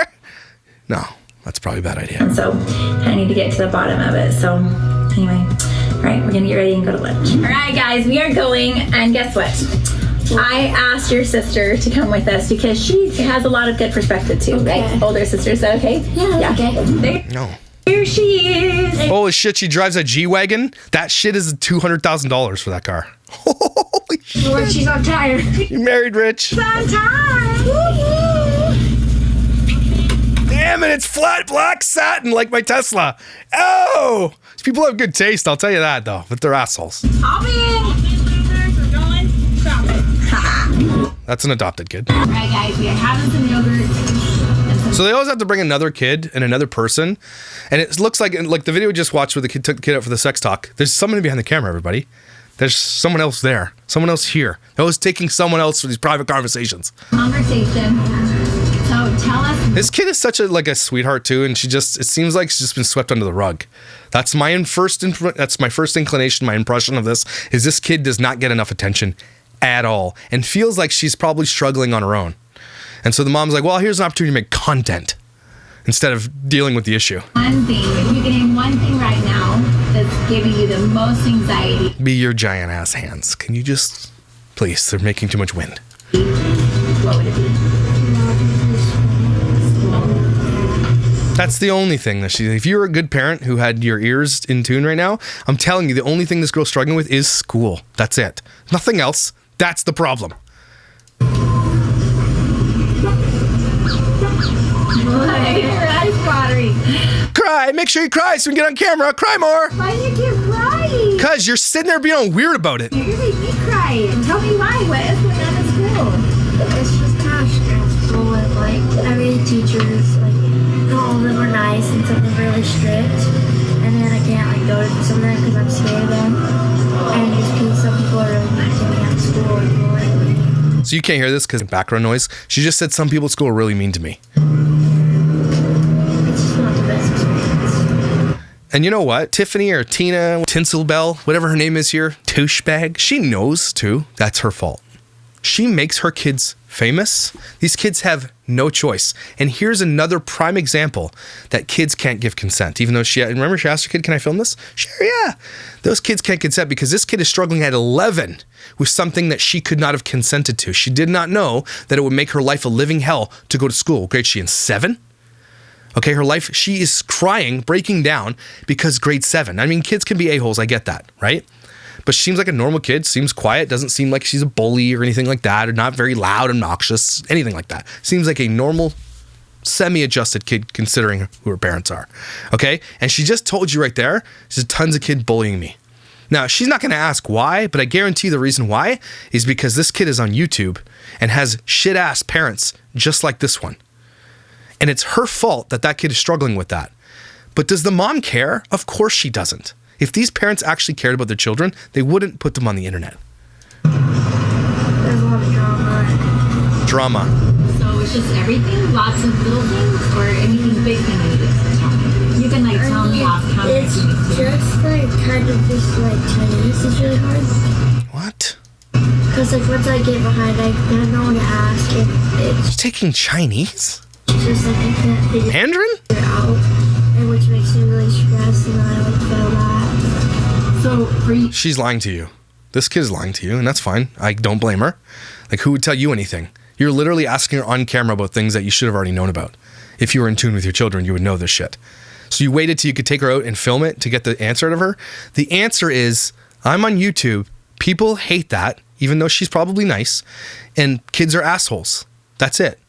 Speaker 1: No, that's probably a bad idea.
Speaker 3: And so I need to get to the bottom of it. So anyway, all right, we're going to get ready and go to lunch. All right, guys, we are going, and guess what? I asked your sister to come with us because she has a lot of good perspective too, right? Older sister, is that okay?
Speaker 4: Yeah, okay.
Speaker 1: No.
Speaker 3: Here she is.
Speaker 1: Holy shit, she drives a G-Wagon? That shit is $200,000 for that car. Holy shit.
Speaker 4: Well, she's on tire.
Speaker 1: You married rich.
Speaker 3: It's on time.
Speaker 1: Damn it, it's flat black satin like my Tesla. Oh! These people have good taste, I'll tell you that though, but they're assholes.
Speaker 3: Hop in.
Speaker 1: That's an adopted kid.
Speaker 3: All right, guys, we are having some yogurt.
Speaker 1: So they always have to bring another kid and another person. And it looks like the video we just watched where the kid took the kid out for the sex talk. There's someone behind the camera, everybody. There's someone else there. Someone else here. They're always taking someone else for these private conversations.
Speaker 3: Conversation. So tell us.
Speaker 1: This kid is such a sweetheart too, and it seems like she's just been swept under the rug. That's my first inclination, my impression of this kid does not get enough attention at all and feels like she's probably struggling on her own. And so the mom's like, well, here's an opportunity to make content instead of dealing with the issue.
Speaker 3: One thing, if you can name one thing right now that's giving you the most anxiety.
Speaker 1: Be your giant ass hands. Can you just, please, they're making too much wind.
Speaker 3: What would it be?
Speaker 1: That's the only thing that if you're a good parent who had your ears in tune right now, I'm telling you, the only thing this girl's struggling with is school. That's it. Nothing else. That's the problem.
Speaker 3: Your eyes watering.
Speaker 1: Cry. Make sure you cry so we can get on camera. Cry more.
Speaker 3: Why do you keep crying?
Speaker 1: Because you're sitting there being all weird about it.
Speaker 3: You're gonna make me cry. Tell me why. What is going on at school?
Speaker 4: It's just kind of stressful with, like, every teacher's, like, all of them are nice and some of them are really strict. And then I can't, like, go to some of them because I'm scared of them. And just because some people are really mean to me at school and bullying me.
Speaker 1: So you can't hear this because of background noise. She just said some people at school are really mean to me.
Speaker 4: It's just not the best experience.
Speaker 1: And you know what? Tiffany or Tina, Tinselbell, whatever her name is here, Touchebag, she knows too that's her fault. She makes her kids famous. These kids have no choice. And here's another prime example that kids can't give consent. Even though remember she asked her kid, can I film this? Sure, yeah. Those kids can't consent because this kid is struggling at 11 with something that she could not have consented to. She did not know that it would make her life a living hell to go to school. What grade is she in? 7? Okay, her life, she is crying, breaking down because grade 7. I mean, kids can be a-holes, I get that, right? But she seems like a normal kid, seems quiet, doesn't seem like she's a bully or anything like that, or not very loud, obnoxious, anything like that. Seems like a normal, semi-adjusted kid considering who her parents are, okay? And she just told you right there, there's tons of kids bullying me. Now, she's not going to ask why, but I guarantee the reason why is because this kid is on YouTube and has shit-ass parents just like this one. And it's her fault that kid is struggling with that. But does the mom care? Of course she doesn't. If these parents actually cared about their children, they wouldn't put them on the internet.
Speaker 4: There's a lot of drama.
Speaker 1: Drama.
Speaker 3: So it's just everything? Lots of little things? Or anything big can you do? You can, like, tell me off camera.
Speaker 4: It's just, like, kind of just, like, Chinese is really hard.
Speaker 1: What?
Speaker 4: Because like once I get behind, I have no one to ask. It's
Speaker 1: She's taking Chinese?
Speaker 4: just like I can't figure
Speaker 1: Mandarin?
Speaker 4: it out, and which makes me really stressed, and I like feel that.
Speaker 7: So for you,
Speaker 1: She's lying to you. This kid is lying to you, and that's fine. I don't blame her. Like, who would tell you anything? You're literally asking her on camera about things that you should have already known about. If you were in tune with your children, you would know this shit. So you waited till you could take her out and film it to get the answer out of her? The answer is, I'm on YouTube. People hate that, even though she's probably nice. And kids are assholes. That's it.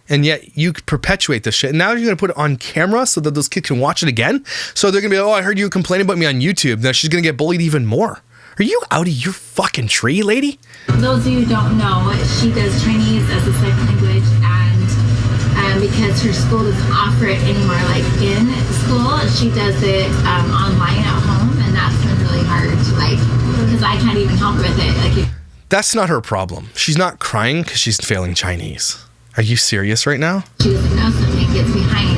Speaker 1: And yet you perpetuate this shit. And now you're going to put it on camera so that those kids can watch it again? So they're going to be like, oh, I heard you complain about me on YouTube. Now she's going to get bullied even more. Are you out of your fucking tree, lady?
Speaker 3: Those of you who don't know, she does Chinese as a second language, and because her school doesn't offer it anymore, like in school, she does it online at home, and that's been really hard, like, because I can't even help with it. Like,
Speaker 1: That's not her problem. She's not crying because she's failing Chinese. Are you serious right now?
Speaker 3: she doesn't know something, gets behind,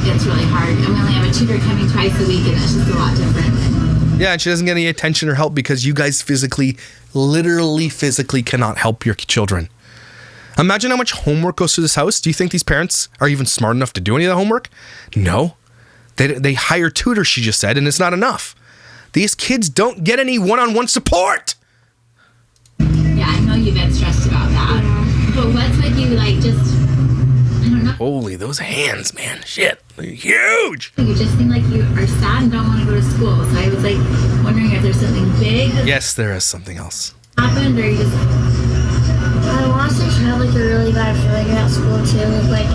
Speaker 3: it's really hard. And we only have a tutor coming twice a week, and it's just a lot different.
Speaker 1: Yeah, and she doesn't get any attention or help because you guys literally physically cannot help your children. Imagine how much homework goes through this house. Do you think these parents are even smart enough to do any of the homework? No. They hire tutors, she just said, and it's not enough. These kids don't get any one-on-one support.
Speaker 3: Yeah, I know you've been stressed about that. But what's with you, like, just, I don't know.
Speaker 1: Holy, those hands, man. Shit. They're huge.
Speaker 3: You just seem like you are sad and don't want to go to school. So I was, like, wondering if there's something big that
Speaker 1: Yes, there is something else.
Speaker 3: happened, or you just...
Speaker 4: I honestly have like a really bad feeling about school too. Like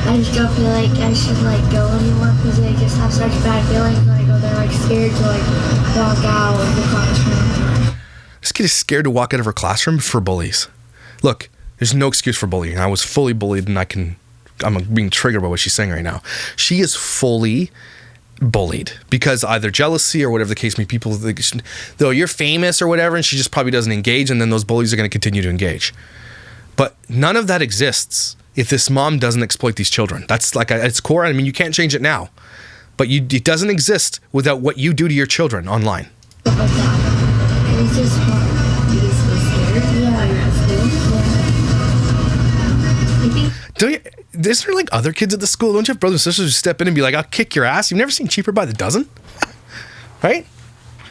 Speaker 4: I just don't feel like I should like go anymore because I just have such bad feelings when I go there, like scared to like walk out of the classroom.
Speaker 1: This kid is scared to walk out of her classroom for bullies. Look, there's no excuse for bullying. I was fully bullied, and I'm being triggered by what she's saying right now. She is fully bullied because either jealousy or whatever the case may be. People think, though, you're famous or whatever, and she just probably doesn't engage, and then those bullies are going to continue to engage. But none of that exists if this mom doesn't exploit these children. That's like at its core. I mean, you can't change it now, but it doesn't exist without what you do to your children online.
Speaker 4: Stuff like that. It's just hard.
Speaker 3: You just feel scared while you're at school. I think
Speaker 1: Isn't there like other kids at the school? Don't you have brothers and sisters who step in and be like, I'll kick your ass? You've never seen Cheaper by the Dozen? Right?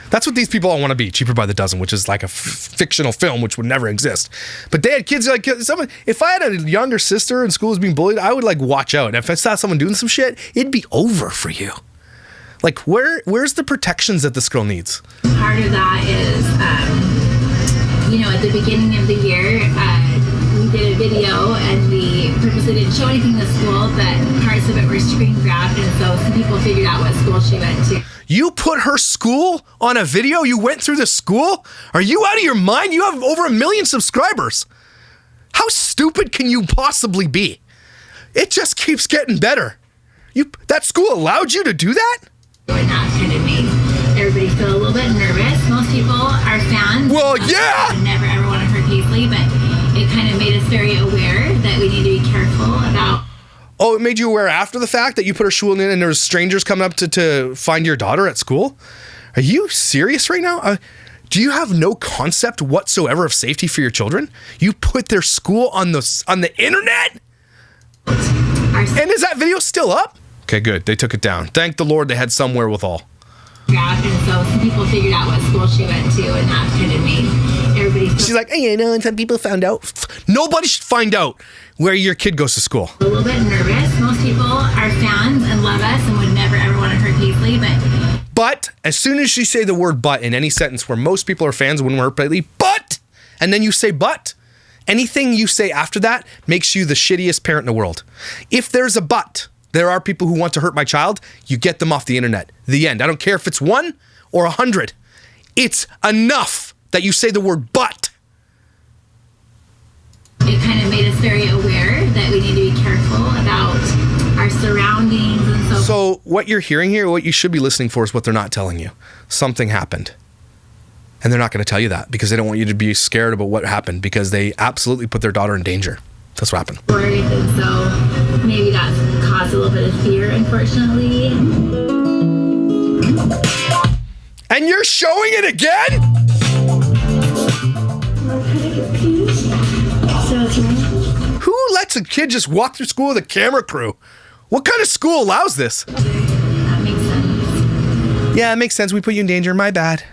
Speaker 1: That's what these people all want to be, Cheaper by the Dozen, which is like a fictional film which would never exist. But they had kids like, if I had a younger sister in school who's being bullied, I would like watch out. If I saw someone doing some shit, it'd be over for you. Like, where's the protections that this girl needs?
Speaker 3: part of that is, at the beginning of the year, we did a video and we purposely didn't show anything in the school, but parts of it were screen grabbed, and so some people figured out what school she went to.
Speaker 1: You put her school on a video? You went through the school? Are you out of your mind? You have over 1 million subscribers. How stupid can you possibly be? It just keeps getting better. That school allowed you to do that?
Speaker 3: And that kind of made everybody feel a little bit nervous. Most people are fans.
Speaker 1: Well, yeah!
Speaker 3: And never ever want to hurt Paisley, but it kind of made us very aware that we need to be careful about.
Speaker 1: Oh, it made you aware after the fact that you put her school in and there was strangers coming up to find your daughter at school? Are you serious right now? Do you have no concept whatsoever of safety for your children? You put their school on the internet? And is that video still up? Okay, good. They took it down. Thank the Lord they had some wherewithal.
Speaker 3: And so some people figured out what school she went to, and that kind of made everybody feel
Speaker 1: She's like, hey, and some people found out. Nobody should find out where your kid goes to school.
Speaker 3: a little bit nervous. Most people are fans and love us and would never ever want to hurt Paisley,
Speaker 1: But as soon as you say the word but in any sentence where most people are fans and wouldn't hurt Paisley, but, and then you say but, anything you say after that makes you the shittiest parent in the world. If there's a but, there are people who want to hurt my child, you get them off the internet. The end. I don't care if it's 1 or 100. It's enough that you say the word but.
Speaker 3: it kind of made us very aware that we need to be careful about our surroundings and so.
Speaker 1: So what you're hearing here, what you should be listening for is what they're not telling you. Something happened. And they're not going to tell you that because they don't want you to be scared about what happened because they absolutely put their daughter in danger. That's what happened.
Speaker 3: Worried, and so maybe that's caused a little bit of fear, unfortunately.
Speaker 1: And you're showing it again?
Speaker 4: I'm trying to get
Speaker 1: Who lets a kid just walk through school with a camera crew? What kind of school allows this?
Speaker 3: That makes sense.
Speaker 1: Yeah, it makes sense. We put you in danger. My bad.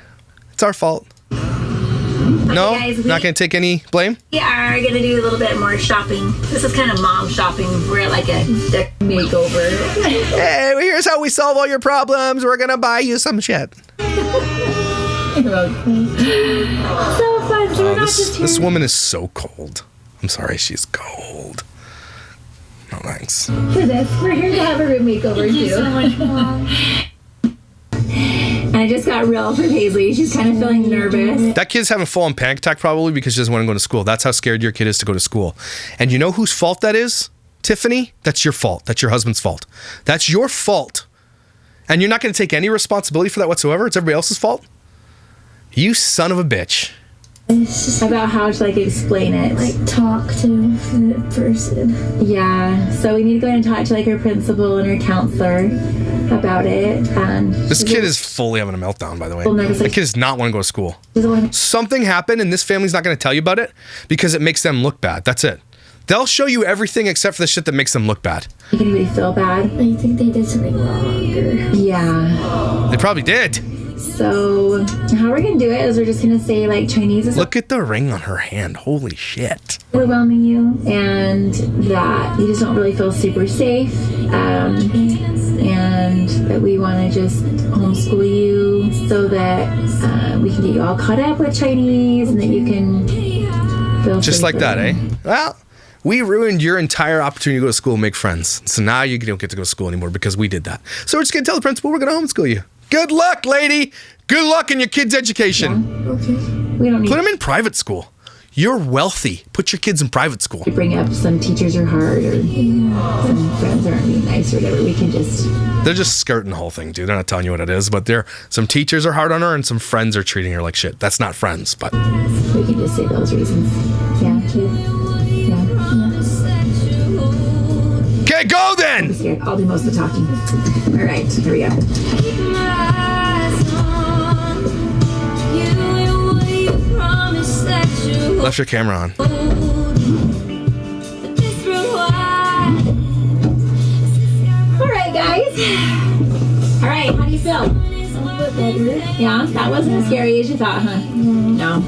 Speaker 1: It's our fault. No,
Speaker 3: guys,
Speaker 1: not going to take any blame?
Speaker 3: We are going to do a little bit more shopping. This is kind of mom shopping. We're at like a deck makeover.
Speaker 1: Hey, here's how we solve all your problems. We're going to buy you some shit.
Speaker 3: So fun. So we're not just here.
Speaker 1: This woman is so cold. I'm sorry, she's cold. No thanks.
Speaker 3: For this. We're here to have a room makeover too. Thank you so much, Mom. And I just got real for Paisley. She's kind of feeling nervous.
Speaker 1: That kid's having a full-on panic attack probably because she doesn't want to go to school. That's how scared your kid is to go to school. And you know whose fault that is? Tiffany, that's your fault. That's your husband's fault. That's your fault. And you're not going to take any responsibility for that whatsoever? It's everybody else's fault? You son of a bitch.
Speaker 3: It's just about how to like explain it.
Speaker 4: Like talk to the person.
Speaker 3: Yeah. So we need to go and talk to like her principal and her counselor about it. And
Speaker 1: This kid is fully having a meltdown, by the way.
Speaker 3: Well, nervous,
Speaker 1: That
Speaker 3: like-
Speaker 1: kid does not want to go to school.
Speaker 3: she's the one.
Speaker 1: Something happened and this family's not going to tell you about it because it makes them look bad. That's it. They'll show you everything except for the shit that makes them look bad.
Speaker 3: Make anybody feel bad?
Speaker 4: I think they did something wrong.
Speaker 3: Yeah.
Speaker 1: They probably did.
Speaker 3: So how we're gonna do it is we're just gonna say like Chinese is
Speaker 1: Look at the ring on her hand. Holy shit.
Speaker 3: overwhelming you, and that you just don't really feel super safe, and that we want to just homeschool you so that we can get you all caught up with Chinese and that you can feel
Speaker 1: Just
Speaker 3: safer.
Speaker 1: like that, eh? Well, we ruined your entire opportunity to go to school and make friends. So now you don't get to go to school anymore because we did that. So we're just going to tell the principal we're going to homeschool you. Good luck, lady. Good luck in your kid's education.
Speaker 4: Okay.
Speaker 3: We don't need
Speaker 1: Put them in private school. You're wealthy. Put your kids in private school.
Speaker 3: to bring up some teachers are hard or some friends aren't being nice or whatever. We can just
Speaker 1: They're just skirting the whole thing, dude. They're not telling you what it is, but some teachers are hard on her and some friends are treating her like shit. That's not friends, but
Speaker 3: we can just say those reasons. Yeah. Yeah.
Speaker 1: okay, go then.
Speaker 3: Scared. I'll do most of the talking. All right, here we go.
Speaker 1: Left your camera on.
Speaker 3: All right, guys. All right, how do you feel? Yeah, that wasn't as scary as you thought, huh? No.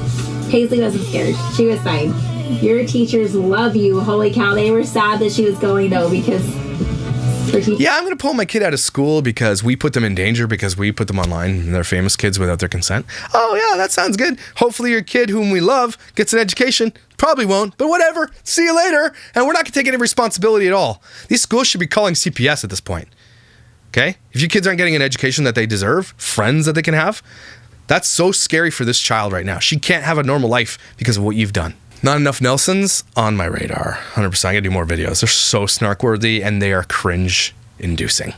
Speaker 3: Paisley wasn't scared. She was fine. Your teachers love you. Holy cow, they were sad that she was going though because her teacher.
Speaker 1: Yeah, I'm going to pull my kid out of school because we put them in danger because we put them online and they're famous kids without their consent. Oh, yeah, that sounds good. Hopefully your kid, whom we love, gets an education. Probably won't, but whatever. See you later. And we're not going to take any responsibility at all. These schools should be calling CPS at this point. Okay? If your kids aren't getting an education that they deserve, friends that they can have, that's so scary for this child right now. She can't have a normal life because of what you've done. Not enough Nelsons on my radar. 100%. I gotta do more videos. They're so snark-worthy and they are cringe-inducing.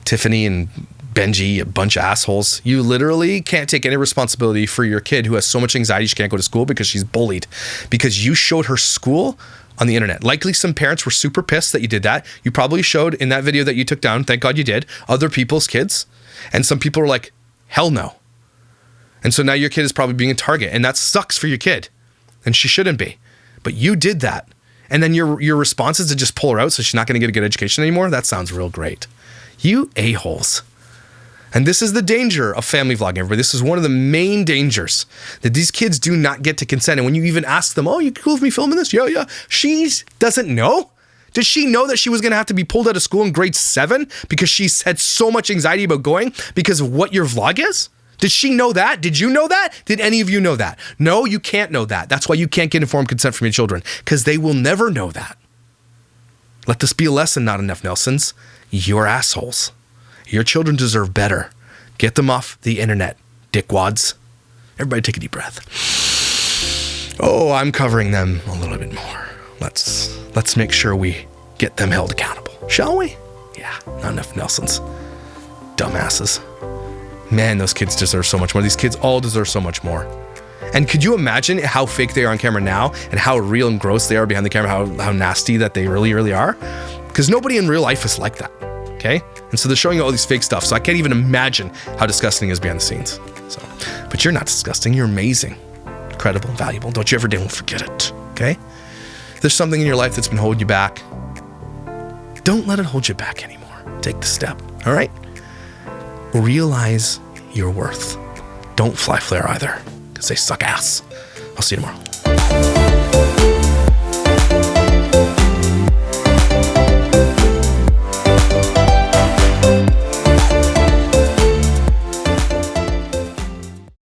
Speaker 1: Tiffany and Benji, a bunch of assholes. You literally can't take any responsibility for your kid who has so much anxiety she can't go to school because she's bullied. Because you showed her school on the internet. Likely some parents were super pissed that you did that. You probably showed in that video that you took down, thank God you did, other people's kids. And some people were like, hell no. And so now your kid is probably being a target. And that sucks for your kid. And she shouldn't be. But you did that. And then your response is to just pull her out so she's not going to get a good education anymore? That sounds real great. You a-holes. And this is the danger of family vlogging, everybody. This is one of the main dangers, that these kids do not get to consent. And when you even ask them, oh, you cool with me filming this? Yeah. She doesn't know. Does she know that she was going to have to be pulled out of school in grade 7 because she's had so much anxiety about going because of what your vlog is? Did she know that? Did you know that? Did any of you know that? No, you can't know that. That's why you can't get informed consent from your children, because they will never know that. Let this be a lesson, not enough Nelsons. You're assholes. Your children deserve better. Get them off the internet, dickwads. Everybody take a deep breath. Oh, I'm covering them a little bit more. Let's make sure we get them held accountable, shall we? Yeah, not enough Nelsons. Dumbasses. Man, those kids deserve so much more. These kids all deserve so much more. And could you imagine how fake they are on camera now and how real and gross they are behind the camera, how nasty that they really, really are? Because nobody in real life is like that, okay? And so they're showing you all these fake stuff, so I can't even imagine how disgusting it is behind the scenes. So, but you're not disgusting, you're amazing. Incredible, valuable. Don't you ever forget it, okay? If there's something in your life that's been holding you back, don't let it hold you back anymore. Take the step, all right? Realize your worth. Don't fly flare either, because they suck ass. I'll see you tomorrow.